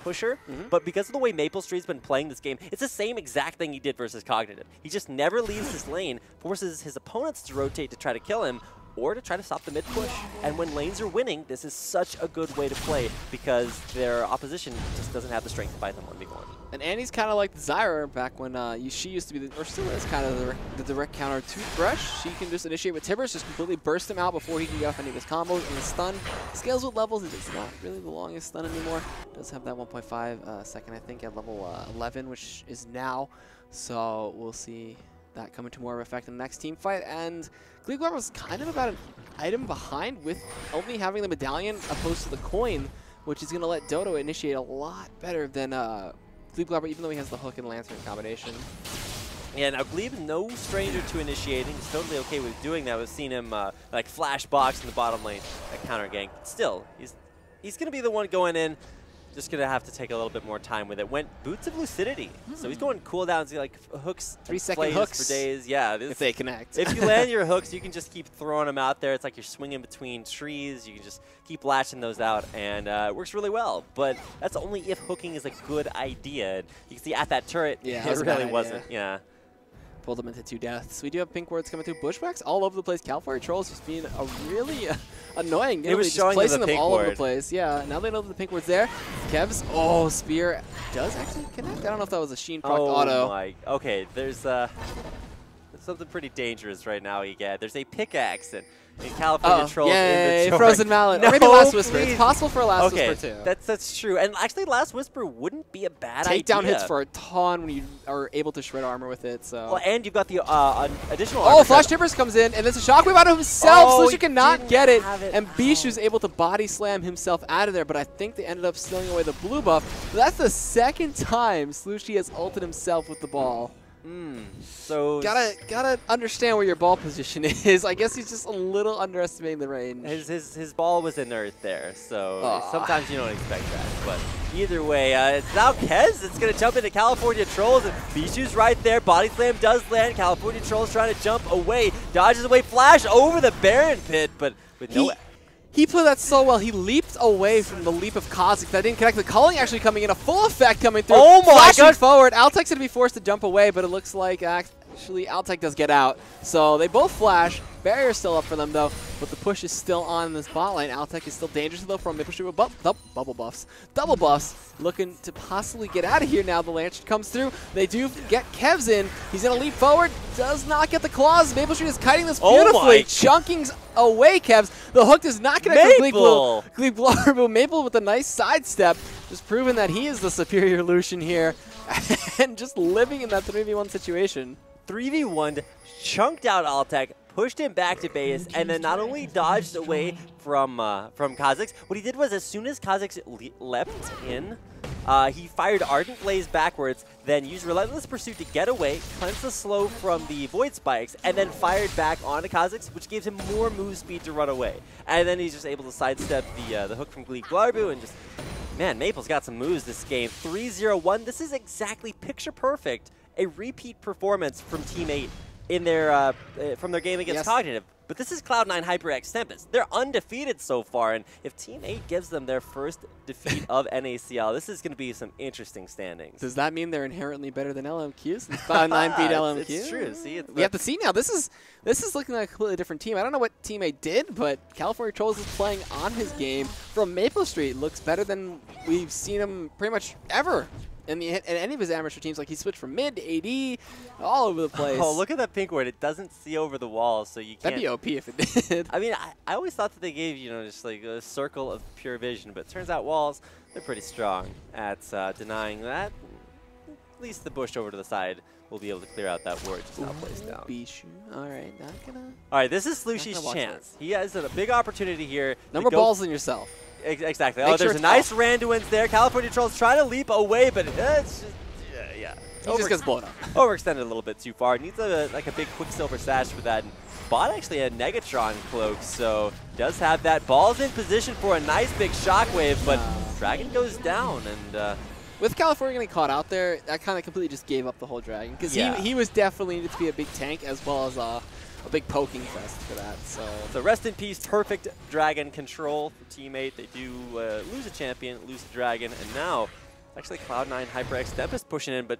Speaker 2: pusher, but because of the way Maple Street's been playing this game, it's the same exact thing he did versus Cognitive. He just never leaves his lane, forces his opponents to rotate to try to kill him, or to try to stop the mid push. And when lanes are winning, this is such a good way to play because their opposition just doesn't have the strength to fight them 1v1.
Speaker 1: And Annie's kind of like Zyra back when she used to be, or still is, kind of the direct counter to Thresh. She can just initiate with Tibbers, just completely burst him out before he can get off any of his combos. And the stun scales with levels. It's not really the longest stun anymore. It does have that 1.5 second, I think, at level 11, which is now. So we'll see that come into more of effect in the next team fight. And Gleeglarbu was kind of about an item behind with only having the medallion opposed to the coin, which is going to let Dodo initiate a lot better than Glebe Globber, even though he has the hook and lantern combination.
Speaker 2: Yeah, now Glebe, no stranger to initiating. He's totally okay with doing that. We've seen him like flash box in the bottom lane at counter gank. Still, he's going to be the one going in. Just going to have to take a little bit more time with it. Went Boots of Lucidity. So he's going cooldowns, like hooks,
Speaker 1: 3-second hooks
Speaker 2: for days. Yeah,
Speaker 1: if they connect.
Speaker 2: If you land your hooks, you can just keep throwing them out there. It's like you're swinging between trees. You can just keep lashing those out, and it works really well. But that's only if hooking is a good idea. You can see at that turret,
Speaker 1: yeah,
Speaker 2: it really wasn't. Yeah.
Speaker 1: Pulled them into 2 deaths. We do have pink wards coming through. Bushwhacks all over the place. California Trolls just being a really annoying.
Speaker 2: It was
Speaker 1: just
Speaker 2: showing
Speaker 1: placing
Speaker 2: the
Speaker 1: them
Speaker 2: pink
Speaker 1: all
Speaker 2: ward.
Speaker 1: over the place. Yeah, now they know that the pink ward's there. Kev's, spear does actually connect. I don't know if that was a Sheen proc auto.
Speaker 2: My. Okay, there's something pretty dangerous right now, Egad. There's a pickaxe and California Trolls
Speaker 1: yay,
Speaker 2: inventory.
Speaker 1: Frozen Mallet.
Speaker 2: No,
Speaker 1: or maybe Last Whisper.
Speaker 2: please.
Speaker 1: It's possible for a Last Whisper too.
Speaker 2: That's true. And actually, Last Whisper wouldn't be a bad idea.
Speaker 1: Takedown hits for a ton when you are able to shred armor with it. So.
Speaker 2: Well, and you've got the additional armor.
Speaker 1: Flash Tippers comes in, and it's a shockwave out of himself.
Speaker 2: Oh,
Speaker 1: Slushie cannot get it, and
Speaker 2: Oh.
Speaker 1: Bishu's able to body slam himself out of there, but I think they ended up stealing away the blue buff. So that's the second time Slushie has ulted himself with the ball.
Speaker 2: So
Speaker 1: Gotta understand where your ball position is. I guess he's just a little underestimating the range.
Speaker 2: his ball was inert there, so sometimes you don't expect that. But either way, it's now Kez. It's going to jump into California Trolls, and Bishu's right there. Body slam does land. California Trolls trying to jump away. Dodges away. Flash over the Baron pit, but with no...
Speaker 1: He played that so well. He leaped away from the leap of Kha'Zix. That didn't connect. The culling actually coming in. A full effect coming through.
Speaker 2: Oh my
Speaker 1: Flashing
Speaker 2: God.
Speaker 1: forward. Altec's going to be forced to jump away, but it looks like actually Altec does get out. So they both flash. Barrier's still up for them, though, but the push is still on in the spot lane. Altec is still dangerous, though, from Maple Street with bubble buffs. Double buffs, looking to possibly get out of here now. The lantern comes through. They do get Kevs in. He's going to leap forward. Does not get the claws. Maple Street is kiting this beautifully. Chunking away Kevs. The hook does not connect with Glebe Globber. Maple with a nice sidestep, just proving that he is the superior Lucian here. And just living in that 3v1 situation.
Speaker 2: 3v1, chunked out Altec, pushed him back to base, and then not only dodged away from Kha'Zix, what he did was as soon as Kha'Zix leapt in, he fired Ardent Blaze backwards, then used Relentless Pursuit to get away, cleansed the slow from the Void Spikes, and then fired back onto Kha'Zix, which gives him more move speed to run away. And then he's just able to sidestep the hook from Glebe Globber and just... Man, Maple's got some moves this game. 3-0-1. This is exactly picture perfect. A repeat performance from Team 8 in their from their game against Cognitive. But this is Cloud9 HyperX Tempest. They're undefeated so far, and if Team 8 gives them their first defeat of NACL, this is going to be some interesting standings.
Speaker 1: Does that mean they're inherently better than LMQ since Cloud9 beat LMQ?
Speaker 2: It's true. See,
Speaker 1: we have to see now. This is looking like a completely different team. I don't know what Team 8 did, but California Trolls is playing on his game from Maple Street. Looks better than we've seen him pretty much ever. In any of his amateur teams, like he switched from mid to AD, all over the place.
Speaker 2: Oh, look at that pink ward. It doesn't see over the wall, so you can't...
Speaker 1: That'd be OP if it did.
Speaker 2: I mean, I always thought that they gave, just like a circle of pure vision, but it turns out walls, they're pretty strong at denying that. At least the bush over to the side will be able to clear out that ward just now placed down.
Speaker 1: Bishu. All right, not gonna...
Speaker 2: All right, this is Slushie's chance. He has a big opportunity here.
Speaker 1: Number balls than yourself.
Speaker 2: Exactly.
Speaker 1: Make
Speaker 2: oh, there's a nice Randuin's there. California Trolls trying to leap away, but it's just, yeah.
Speaker 1: He just gets blown up.
Speaker 2: Overextended a little bit too far. Needs like a big Quicksilver Sash for that. And Bot actually had Negatron Cloak, so does have that. Ball's in position for a nice big Shockwave, but Dragon goes down. And
Speaker 1: with California getting caught out there, that kind of completely just gave up the whole Dragon. Because he was definitely needed to be a big tank as well as a big poking fest for that.
Speaker 2: So rest in peace, perfect Dragon control for Team 8. They do lose a champion, lose a Dragon, and now actually Cloud9 HyperX Tempest pushing in, but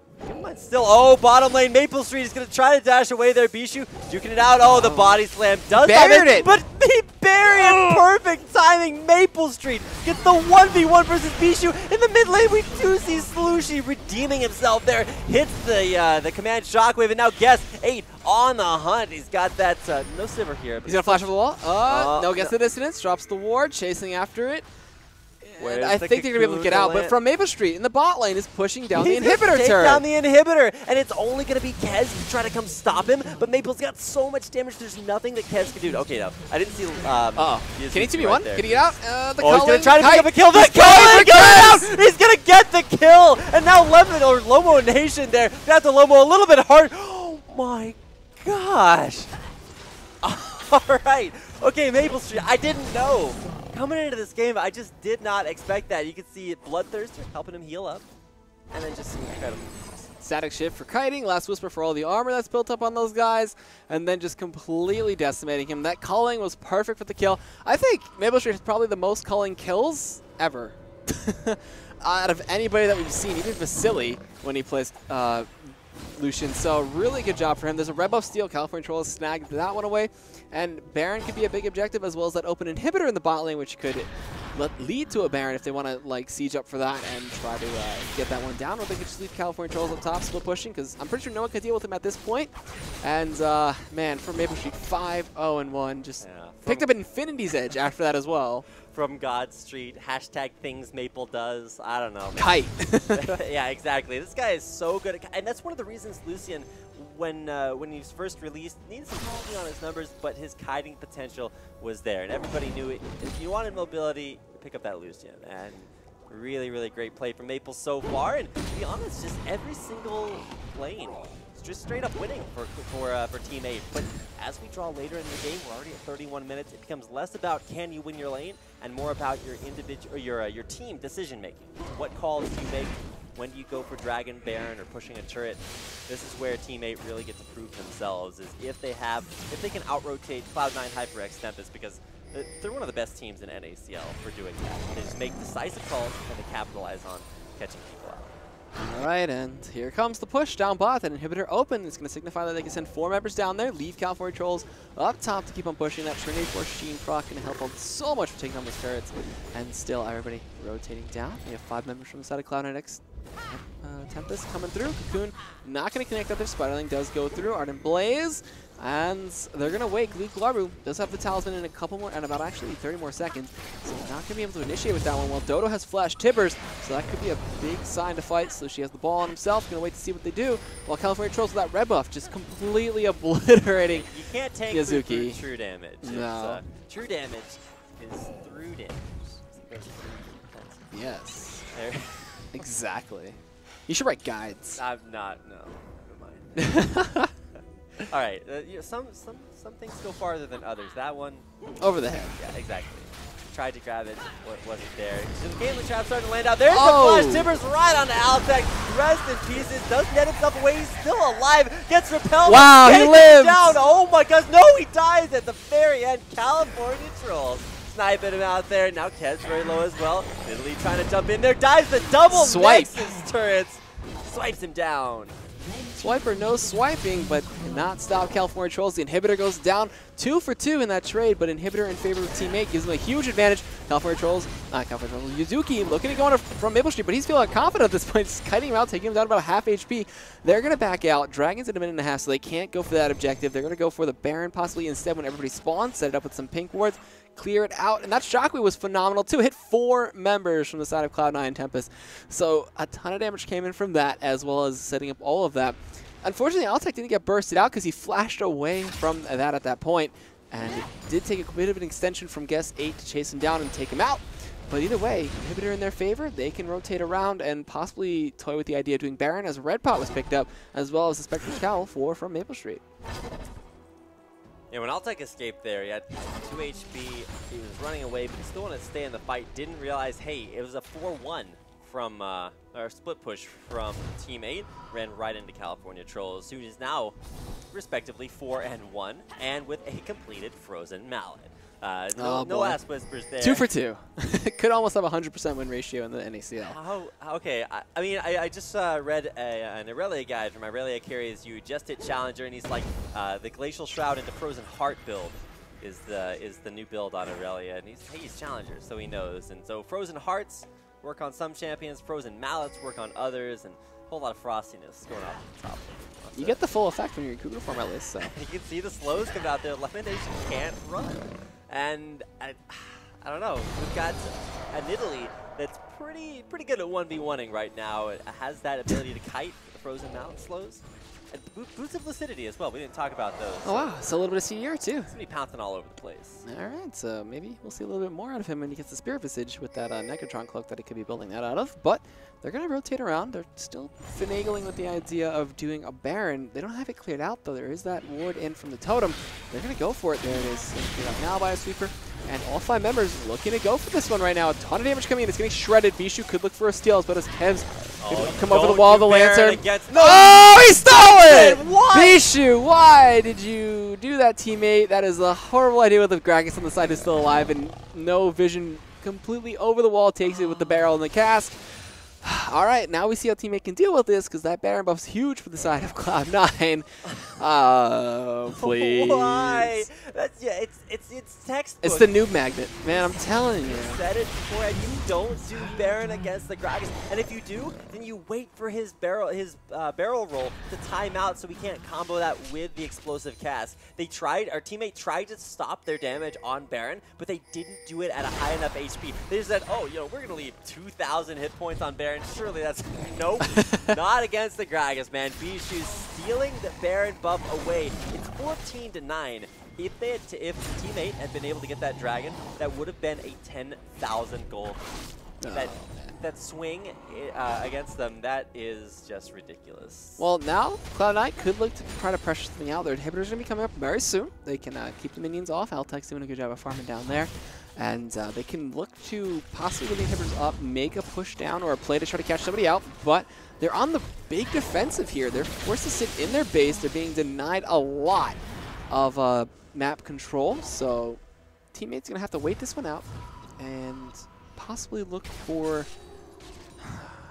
Speaker 2: still, bottom lane, Maple Street is going to try to dash away there. Bishu duking it out. Oh, the body slam does
Speaker 1: buried it,
Speaker 2: but he buried it. Perfect timing. Maple Street gets the 1v1 versus Bishu. In the mid lane, we do see Slushie redeeming himself there. Hits the command Shockwave, and now Guess 8 on the hunt. He's got that, no Sivir here.
Speaker 1: He's going to flash over the wall. No, gets the dissonance, drops the ward, chasing after it.
Speaker 2: Where's
Speaker 1: I
Speaker 2: the
Speaker 1: think they're going to be able to get out, but
Speaker 2: land?
Speaker 1: from Maple Street in the bot lane is pushing down the
Speaker 2: He's gonna
Speaker 1: inhibitor
Speaker 2: take
Speaker 1: turret.
Speaker 2: down the inhibitor, and it's only going to be Kez to try to come stop him, but Maple's got so much damage, there's nothing that Kez can do. Okay, no, I didn't see
Speaker 1: Can he
Speaker 2: Yuzuki
Speaker 1: 2v1?
Speaker 2: right there.
Speaker 1: Can he get out? The
Speaker 2: Oh, he's
Speaker 1: Culling
Speaker 2: going to try to pick
Speaker 1: kite.
Speaker 2: up a kill. The
Speaker 1: He's going
Speaker 2: Culling
Speaker 1: for
Speaker 2: got it
Speaker 1: Kez!
Speaker 2: out! He's going to get the kill! And now Lemon, or Lomo Nation there, got the Lomo a little bit hard. Oh my gosh. All right. Okay, Maple Street, I didn't know. Coming into this game, I just did not expect that. You can see Bloodthirster helping him heal up. And then just some incredible.
Speaker 1: Static shift for kiting, last whisper for all the armor that's built up on those guys, and then just completely decimating him. That culling was perfect for the kill. I think Maple Street is probably the most culling kills ever. Out of anybody that we've seen, even Vasily when he plays Lucian. So really good job for him. There's a red buff steal. California Troll has snagged that one away. And Baron could be a big objective, as well as that open inhibitor in the bot lane, which could lead to a Baron if they want to like siege up for that and try to get that one down. Or they could just leave California Trolls up top, split pushing, because I'm pretty sure no one could deal with him at this point. And man, for Maple Street, 5-0-1, just picked up an Infinity's Edge after that as well.
Speaker 2: From God Street, hashtag things Maple does. I don't know, man.
Speaker 1: Kite.
Speaker 2: Yeah, exactly. This guy is so good at, and that's one of the reasons Lucian, when he was first released, needed some tweaking on his numbers, but his kiting potential was there, and everybody knew it. If you wanted mobility, pick up that Lucian, and really, really great play from Maple so far. And to be honest, just every single lane, it's just straight up winning for Team 8. But as we draw later in the game, we're already at 31 minutes. It becomes less about can you win your lane, and more about your individual, your team decision making. What calls do you make? When do you go for Dragon, Baron, or pushing a turret? This is where Team 8 really get to prove themselves, is if they can out-rotate Cloud9 HyperX Tempest, because they're one of the best teams in NACL for doing that. They just make decisive calls, and they capitalize on catching people out.
Speaker 1: Alright, and here comes the push down bot. That inhibitor open. It's going to signify that they can send 4 members down there, leave California Trolls up top to keep on pushing. That Trinity Force Sheen proc going to help out so much for taking down those turrets. And still everybody rotating down. We have 5 members from the side of Cloud9 X. Tempest coming through. Cocoon not going to connect up there. Spiderling does go through. Ardent Blaze. And they're going to wake. Luke Glaru does have the talisman in a couple more, and about actually 30 more seconds. So not going to be able to initiate with that one. While Dodo has Flash Tibbers, so that could be a big sign to fight. So she has the ball on himself. Going to wait to see what they do. While California Trolls with that red buff just completely obliterating
Speaker 2: You can't tank
Speaker 1: Yuzuki.
Speaker 2: through true damage.
Speaker 1: No.
Speaker 2: True damage is through damage.
Speaker 1: Yes.
Speaker 2: There.
Speaker 1: Exactly. You should write guides.
Speaker 2: I'm not. No. Never mind. All right. Some things go farther than others. That one.
Speaker 1: Over the head.
Speaker 2: Yeah, exactly. Tried to grab it, wasn't there. So the Caitlyn trap starting to land out. There's
Speaker 1: Oh.
Speaker 2: the flash. Tibbers right onto Altec. Rest in pieces. Does net himself away. He's still alive. Gets repelled.
Speaker 1: Wow, he
Speaker 2: Taken
Speaker 1: lives.
Speaker 2: down. Oh my gosh. No, he dies at the very end. California Trolls sniping him out there. Now Kez very low as well. Italy trying to jump in there. Dies the double
Speaker 1: Swipe.
Speaker 2: Nexus turrets. Swipes him down.
Speaker 1: Swiper, no swiping, but cannot stop California Trolls. The inhibitor goes down 2 for 2 in that trade, but inhibitor in favor of teammate gives them a huge advantage. California Trolls, Yuzuki looking to go on from Maple Street, but he's feeling confident at this point. Just kiting him out, taking him down about half HP. They're going to back out. Dragons at a minute and a half, so they can't go for that objective. They're going to go for the Baron possibly instead when everybody spawns, set it up with some pink wards, clear it out, and that shockwave was phenomenal too. Hit 4 members from the side of Cloud9 and Tempest. So a ton of damage came in from that, as well as setting up all of that. Unfortunately, Altec didn't get bursted out because he flashed away from that at that point, and it did take a bit of an extension from Guess 8 to chase him down and take him out. But either way, inhibitor in their favor, they can rotate around and possibly toy with the idea of doing Baron, as Red Pot was picked up, as well as the Spectre's Cowl from Maple Street.
Speaker 2: Yeah, when Altec escaped there, he had 2 HP, he was running away, but he still wanted to stay in the fight, didn't realize, hey, it was a 4-1 from, or split push from Team 8, ran right into California Trolls, who is now, respectively, 4-1, and with a completed Frozen Mallet. No last whispers there.
Speaker 1: 2 for 2. Could almost have a 100% win ratio in the NACL.
Speaker 2: Okay, I mean, I just read an Aurelia guide from Aurelia Carries You just hit Challenger, and he's like, the Glacial Shroud into Frozen Heart build is the new build on Aurelia, and he's Challenger, so he knows. And so Frozen Hearts work on some champions, Frozen Mallets work on others, and a whole lot of frostiness going off the top.
Speaker 1: You get the full effect when you're in Cougar form at least, so.
Speaker 2: You can see the slows coming out there. Elimination can't run. And I don't know. We've got an Italy that's pretty good at 1v1ing right now. It has that ability to kite with the frozen mount slows. And boots of lucidity as well. We didn't talk about those.
Speaker 1: Oh, wow. So a little bit of CER, too.
Speaker 2: He's going to be pouncing all over the place.
Speaker 1: All right. So maybe we'll see a little bit more out of him when he gets the Spirit Visage with that Necrotron cloak that he could be building that out of. But they're going to rotate around. They're still finagling with the idea of doing a Baron. They don't have it cleared out, though. There is that ward in from the Totem. They're going to go for it. There it is. Cleared out now by a Sweeper. And all 5 members looking to go for this one right now. A ton of damage coming in. It's getting shredded. Bishu could look for a steal, but as Kev's come over the wall of the Lantern. No, he stole it! Bishu, why did you do that, teammate? That is a horrible idea with the Gragas on the side who's still alive and no vision. Completely over the wall, takes it with the barrel and the cask. All right, now we see how teammate can deal with this because that Baron buff's huge for the side of Cloud9. Please.
Speaker 2: Why? That's, yeah, it's textbook.
Speaker 1: It's the noob magnet, man. I'm telling you.
Speaker 2: Said it before, and you don't do Baron against the Gragas. And if you do, then you wait for his barrel roll to time out so we can't combo that with the explosive cast. They tried. Our teammate tried to stop their damage on Baron, but they didn't do it at a high enough HP. They just said, "Oh, you know, we're gonna leave 2,000 hit points on Baron." Surely that's nope, not against the Gragas, man. Bishu stealing the Baron buff away. It's 14-9. If the teammate had been able to get that dragon, that would have been a 10,000 goal. That swing against them, that is just ridiculous.
Speaker 1: Well, now Cloud9 could look to try to pressure something out. Their inhibitor's going to be coming up very soon. They can keep the minions off. Altec's doing a good job of farming down there. And they can look to possibly get the inhibitors up, make a push down or a play to try to catch somebody out. But they're on the big defensive here. They're forced to sit in their base. They're being denied a lot of map control. So teammates going to have to wait this one out and possibly look for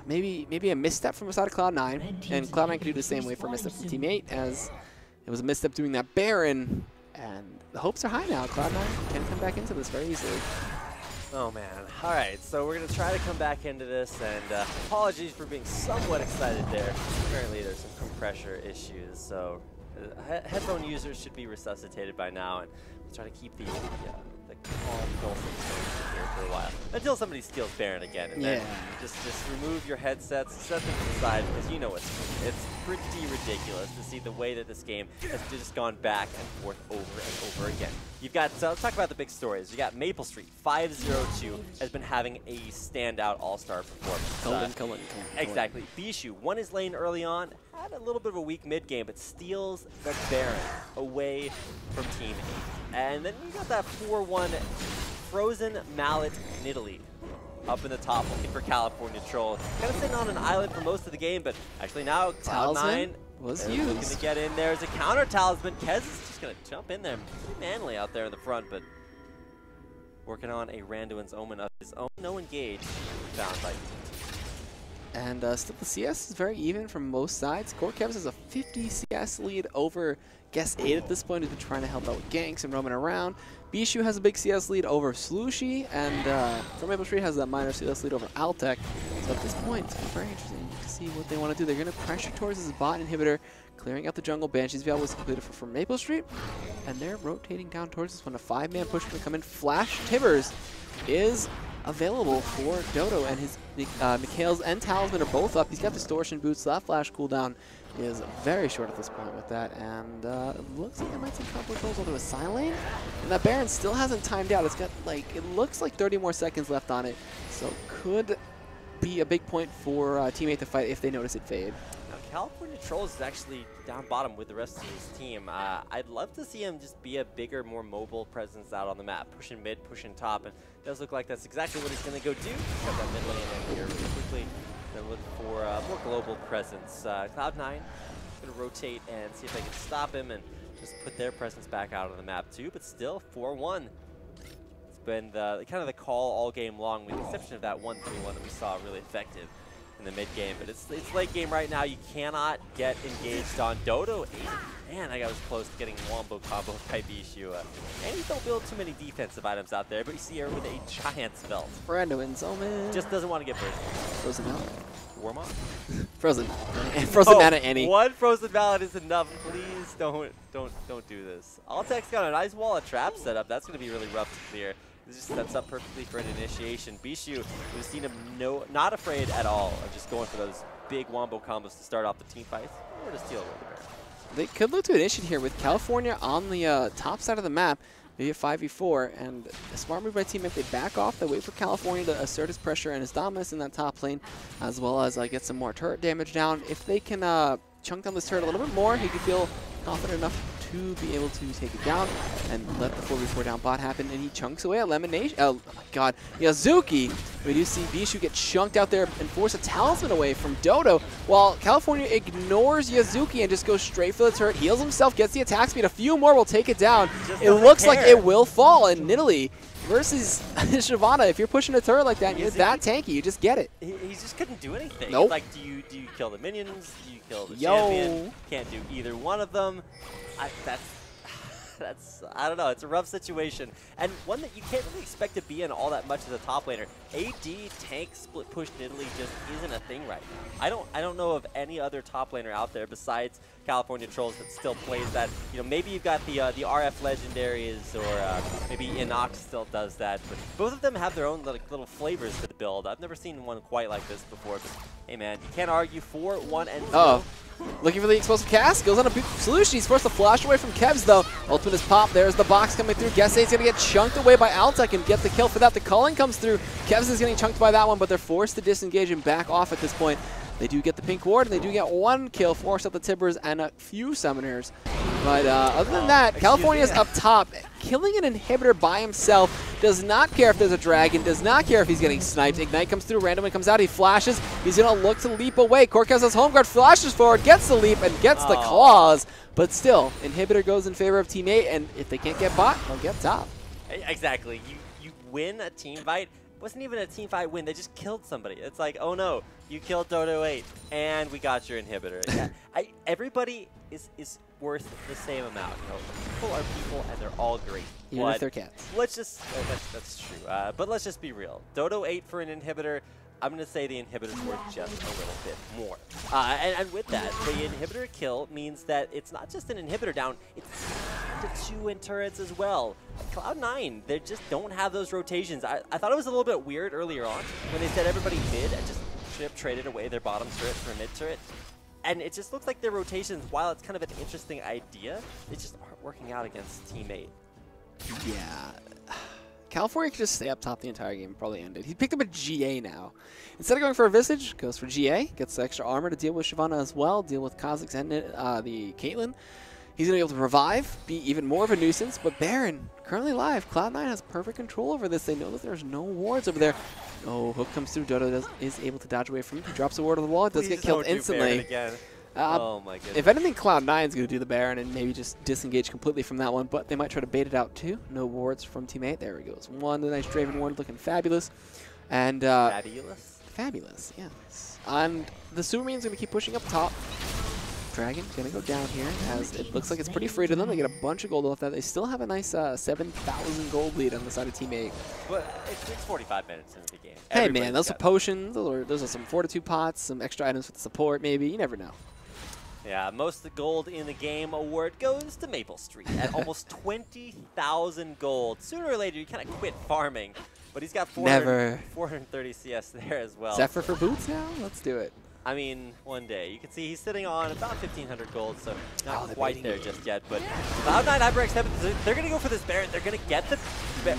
Speaker 1: maybe a misstep from the side of Cloud9. And Cloud9 can do the same way for a misstep from teammate, as it was a misstep doing that Baron. And the hopes are high now. Cloud9 can come back into this very easily.
Speaker 2: Oh, man. All right, so we're going to try to come back into this, and apologies for being somewhat excited there. Apparently there's some compressor issues, so headphone users should be resuscitated by now, and we'll try to keep the calm here for a while until somebody steals Baron again, and then just remove your headsets, set them to the side, because you know it's pretty ridiculous to see the way that this game has just gone back and forth over and over again. You've got, let's talk about the big stories. You got Maple Street 502 has been having a standout all-star performance. Cullen. Exactly. Bishu won his lane early on, had a little bit of a weak mid game, but steals the Baron away from Team 8. And then you got that 4-1 Frozen Mallet Nidalee up in the top looking for California Troll. Kind of sitting on an island for most of the game, but actually now Cloud9
Speaker 1: was
Speaker 2: looking to get in there as a counter talisman. Kez is just going to jump in there. Pretty manly out there in the front, but working on a Randuin's Omen of his own. No engage found by
Speaker 1: And still the CS is very even from most sides. Core Kevs has a 50 CS lead over Guess 8 at this point, who's been trying to help out with ganks and roaming around. Bishu has a big CS lead over Slushy, and from Maple Street has that minor CS lead over Altec. So at this point, it's very interesting to see what they want to do. They're going to pressure towards this bot inhibitor, clearing out the jungle. Banshee's Veil was completed from Maple Street, and they're rotating down towards this one. A 5-man push going to come in. Flash Tibbers is available for Dodo, and his Mikhail's and Talisman are both up. He's got Distortion boots, so that flash cooldown is very short at this point with that, and it looks like it might take combo controls onto a side lane, and that Baron still hasn't timed out. It's got like, it looks like 30 more seconds left on it, so could be a big point for teammate to fight if they notice it fade.
Speaker 2: Now California Trolls is actually down bottom with the rest of his team. I'd love to see him just be a bigger, more mobile presence out on the map, pushing mid, pushing top, and it does look like that's exactly what he's going to go do. Got that mid lane in here really quickly. Then look for more global presence. Cloud9 going to rotate and see if they can stop him and just put their presence back out on the map too, but still 4-1. It's been the kind of the call all game long, with the exception of that 1-3-1 that we saw really effective in the mid game. But it's late game right now. You cannot get engaged on Dodo. Man, I was close to getting Wombo combo by Bishu. And you don't build too many defensive items out there, but you see her with a giant's belt.
Speaker 1: Randuin's Omen.
Speaker 2: Just doesn't want to get bursted.
Speaker 1: Frozen Mallet.
Speaker 2: Warm up?
Speaker 1: Frozen. Frozen Mana Annie.
Speaker 2: One Frozen Mallet is enough. Please don't do this. Altec's got a nice wall of traps set up. That's going to be really rough to clear. This just sets up perfectly for an initiation. Bishu, we've seen him not afraid at all of just going for those big wombo combos to start off the team fights or to steal away the Baron.
Speaker 1: They could look to initiate here with California on the top side of the map, maybe a 5v4, and a smart move by team if they back off, they wait for California to assert his pressure and his dominance in that top lane, as well as get some more turret damage down. If they can chunk down this turret a little bit more, he could feel confident enough to be able to take it down and let the 4v4 down bot happen, and he chunks away at Lemonade. Oh my god, Yazuki. We do see Bishu get chunked out there and force a talisman away from Dodo, while California ignores Yazuki and just goes straight for the turret, heals himself, gets the attack speed, a few more will take it down. It looks like it will fall, and Nidalee versus Shyvana, if you're pushing a turret like that and you're that tanky, you just get it.
Speaker 2: He just couldn't do anything.
Speaker 1: Nope.
Speaker 2: Like, do you kill the minions? Do you kill the champion? Can't do either one of them. That's I don't know. It's a rough situation, and one that you can't really expect to be in all that much as a top laner. AD tank split push Nidalee just isn't a thing right now. I don't know of any other top laner out there besides California Trolls that still plays that. You know, maybe you've got the RF legendaries, or maybe Inox still does that. But both of them have their own little flavors to the build. I've never seen one quite like this before. But hey, man, you can't argue 4-1 and 0.
Speaker 1: Looking for the explosive cast, goes on a big solution. He's forced to flash away from Kevs though. Ultimate is popped. There's the box coming through. Guessade's gonna get chunked away by Altec and get the kill for that. The culling comes through. Kevs is getting chunked by that one, but they're forced to disengage and back off at this point. They do get the pink ward, and they do get one kill, force out the Tibbers and a few summoners. But other than that, California's up top, killing an inhibitor by himself. Does not care if there's a dragon, does not care if he's getting sniped. Ignite comes through, randomly comes out, he flashes. He's going to look to leap away. Corkez has home guard, flashes forward, gets the leap, and gets the claws. But still, inhibitor goes in favor of Team 8, and if they can't get bot, they'll get top.
Speaker 2: Exactly. You win a team fight. Wasn't even a team fight win. They just killed somebody. It's like, oh no, you killed Dodo 8, and we got your inhibitor. Yeah, everybody is worth the same amount. You know, people are people, and they're all great.
Speaker 1: Even if they're cats.
Speaker 2: Let's just that's true. But let's just be real. Dodo 8 for an inhibitor. I'm going to say the inhibitor's worth just a little bit more. And with that, the inhibitor kill means that it's not just an inhibitor down, it's the 2 in turrets as well. Cloud9, they just don't have those rotations. I thought it was a little bit weird earlier on when they said everybody mid and just traded away their bottom turret for a mid turret. And it just looks like their rotations, while it's kind of an interesting idea, they just aren't working out against Team 8.
Speaker 1: Yeah. California could just stay up top the entire game and probably end it. He picked up a GA now. Instead of going for a Visage, goes for GA, gets the extra armor to deal with Shyvana as well, deal with Kha'Zix and the Caitlyn. He's going to be able to revive, be even more of a nuisance, but Baron, currently live. Cloud9 has perfect control over this. They know that there's no wards over there. Oh, hook comes through. Dodo is able to dodge away from him. He drops a ward on the wall. It does get killed instantly.
Speaker 2: Oh my goodness.
Speaker 1: If anything, Cloud9 is going to do the Baron and maybe just disengage completely from that one, but they might try to bait it out too. No wards from Team 8. There he goes. One, the nice Draven ward looking fabulous. And
Speaker 2: fabulous?
Speaker 1: Fabulous, yes. And the Superman's going to keep pushing up top. Dragon's going to go down here as it looks like it's pretty free to them. They get a bunch of gold off that. They still have a nice 7,000 gold lead on the side of Team 8.
Speaker 2: But it's 45 minutes into the game.
Speaker 1: Hey man, those are potions. Those are some fortitude pots, some extra items for the support maybe. You never know.
Speaker 2: Yeah, most of the gold in the game award goes to Maple Street at almost 20,000 gold. Sooner or later, you kind of quit farming, but he's got 430 CS there as well.
Speaker 1: Zephyr for boots now? Let's do it.
Speaker 2: I mean, one day. You can see he's sitting on about 1,500 gold, so not quite there just yet. But Cloud9 HyperX, they're going to go for this Baron. They're going to get the...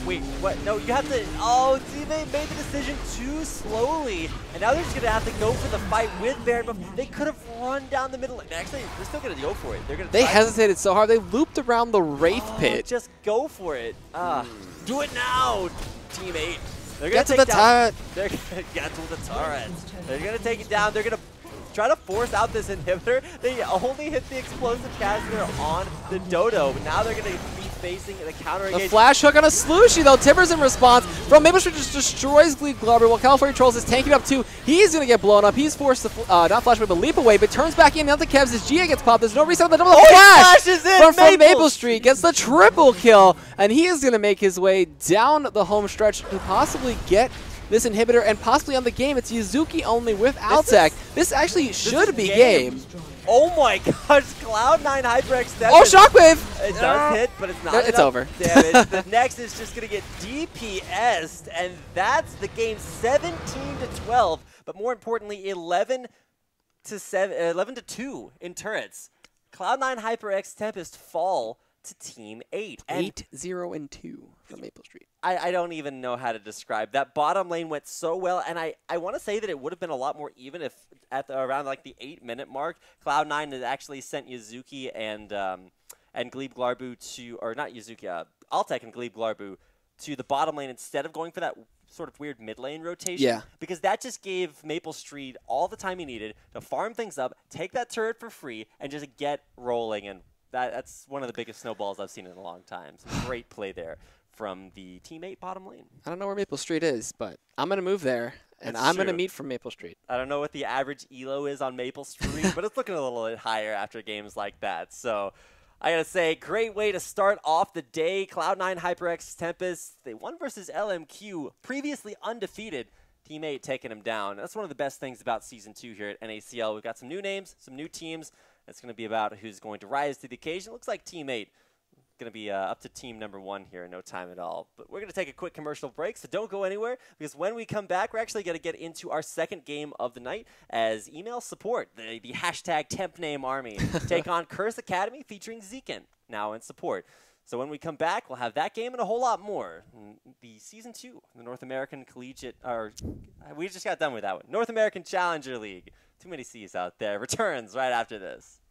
Speaker 2: Wait, what? No, you have to... Oh, see, they made the decision too slowly. And now they're just going to have to go for the fight with Baron. But they could have run down the middle. Actually, they're still going to go for it. They're going to.
Speaker 1: They hesitated so hard. They looped around the Wraith pit.
Speaker 2: Just go for it. Do it now, Team 8. They're
Speaker 1: gonna get to the turret.
Speaker 2: They're gonna get to the turret. They're gonna take it down. They're gonna try to force out this inhibitor. They only hit the explosive caster on the Dodo, but now they're gonna be facing the counter engage.
Speaker 1: The flash hook on a Slushy though. Tibbers in response from Maple Street just destroys Gleed Globber while California Trolls is tanking up too. He's gonna get blown up. He's forced to not flash away but leap away, but turns back in. Now the Kevs as GA gets popped. There's no reset on the double flash from Maple Street gets the triple kill, and he is gonna make his way down the home stretch to possibly get this inhibitor, and possibly on the game, it's Yuzuki only with Altec. This actually should be game.
Speaker 2: Oh my gosh, Cloud9 HyperX Tempest.
Speaker 1: Oh, Shockwave!
Speaker 2: It does hit, but it's not
Speaker 1: It's over.
Speaker 2: damage. The next is just going to get DPS'd, and that's the game 17-12, but more importantly, 11 to 2 in turrets. Cloud9 HyperX Tempest fall to Team 8.
Speaker 1: 8-0-2 for Maple Street.
Speaker 2: I don't even know how to describe that. Bottom lane went so well, and I want to say that it would have been a lot more even if at around like the 8-minute mark, Cloud9 had actually sent Yuzuki and Glebe Glarbu to, or not Yuzuki, Altec and Glebe Glarbu to the bottom lane instead of going for that sort of weird mid lane rotation.
Speaker 1: Yeah.
Speaker 2: Because that just gave Maple Street all the time he needed to farm things up, take that turret for free, and just get rolling. And that's one of the biggest snowballs I've seen in a long time. Some great play there from the Team 8 bottom lane.
Speaker 1: I don't know where Maple Street is, but I'm going to move there, and I'm going to meet from Maple Street.
Speaker 2: I don't know what the average ELO is on Maple Street, but it's looking a little bit higher after games like that. So I got to say, great way to start off the day. Cloud9 HyperX Tempest, they won versus LMQ, previously undefeated. Team 8 taking them down. That's one of the best things about Season 2 here at NACL. We've got some new names, some new teams. It's going to be about who's going to rise to the occasion. Looks like Team 8 going to be up to team number 1 here in no time at all. But we're going to take a quick commercial break, so don't go anywhere, because when we come back, we're actually going to get into our second game of the night as email support, the hashtag temp name army, take on Curse Academy featuring Zekin, now in support. So when we come back, we'll have that game and a whole lot more. The Season 2, the North American Collegiate, or we just got done with that one, North American Challenger League. Too many C's out there. Returns right after this.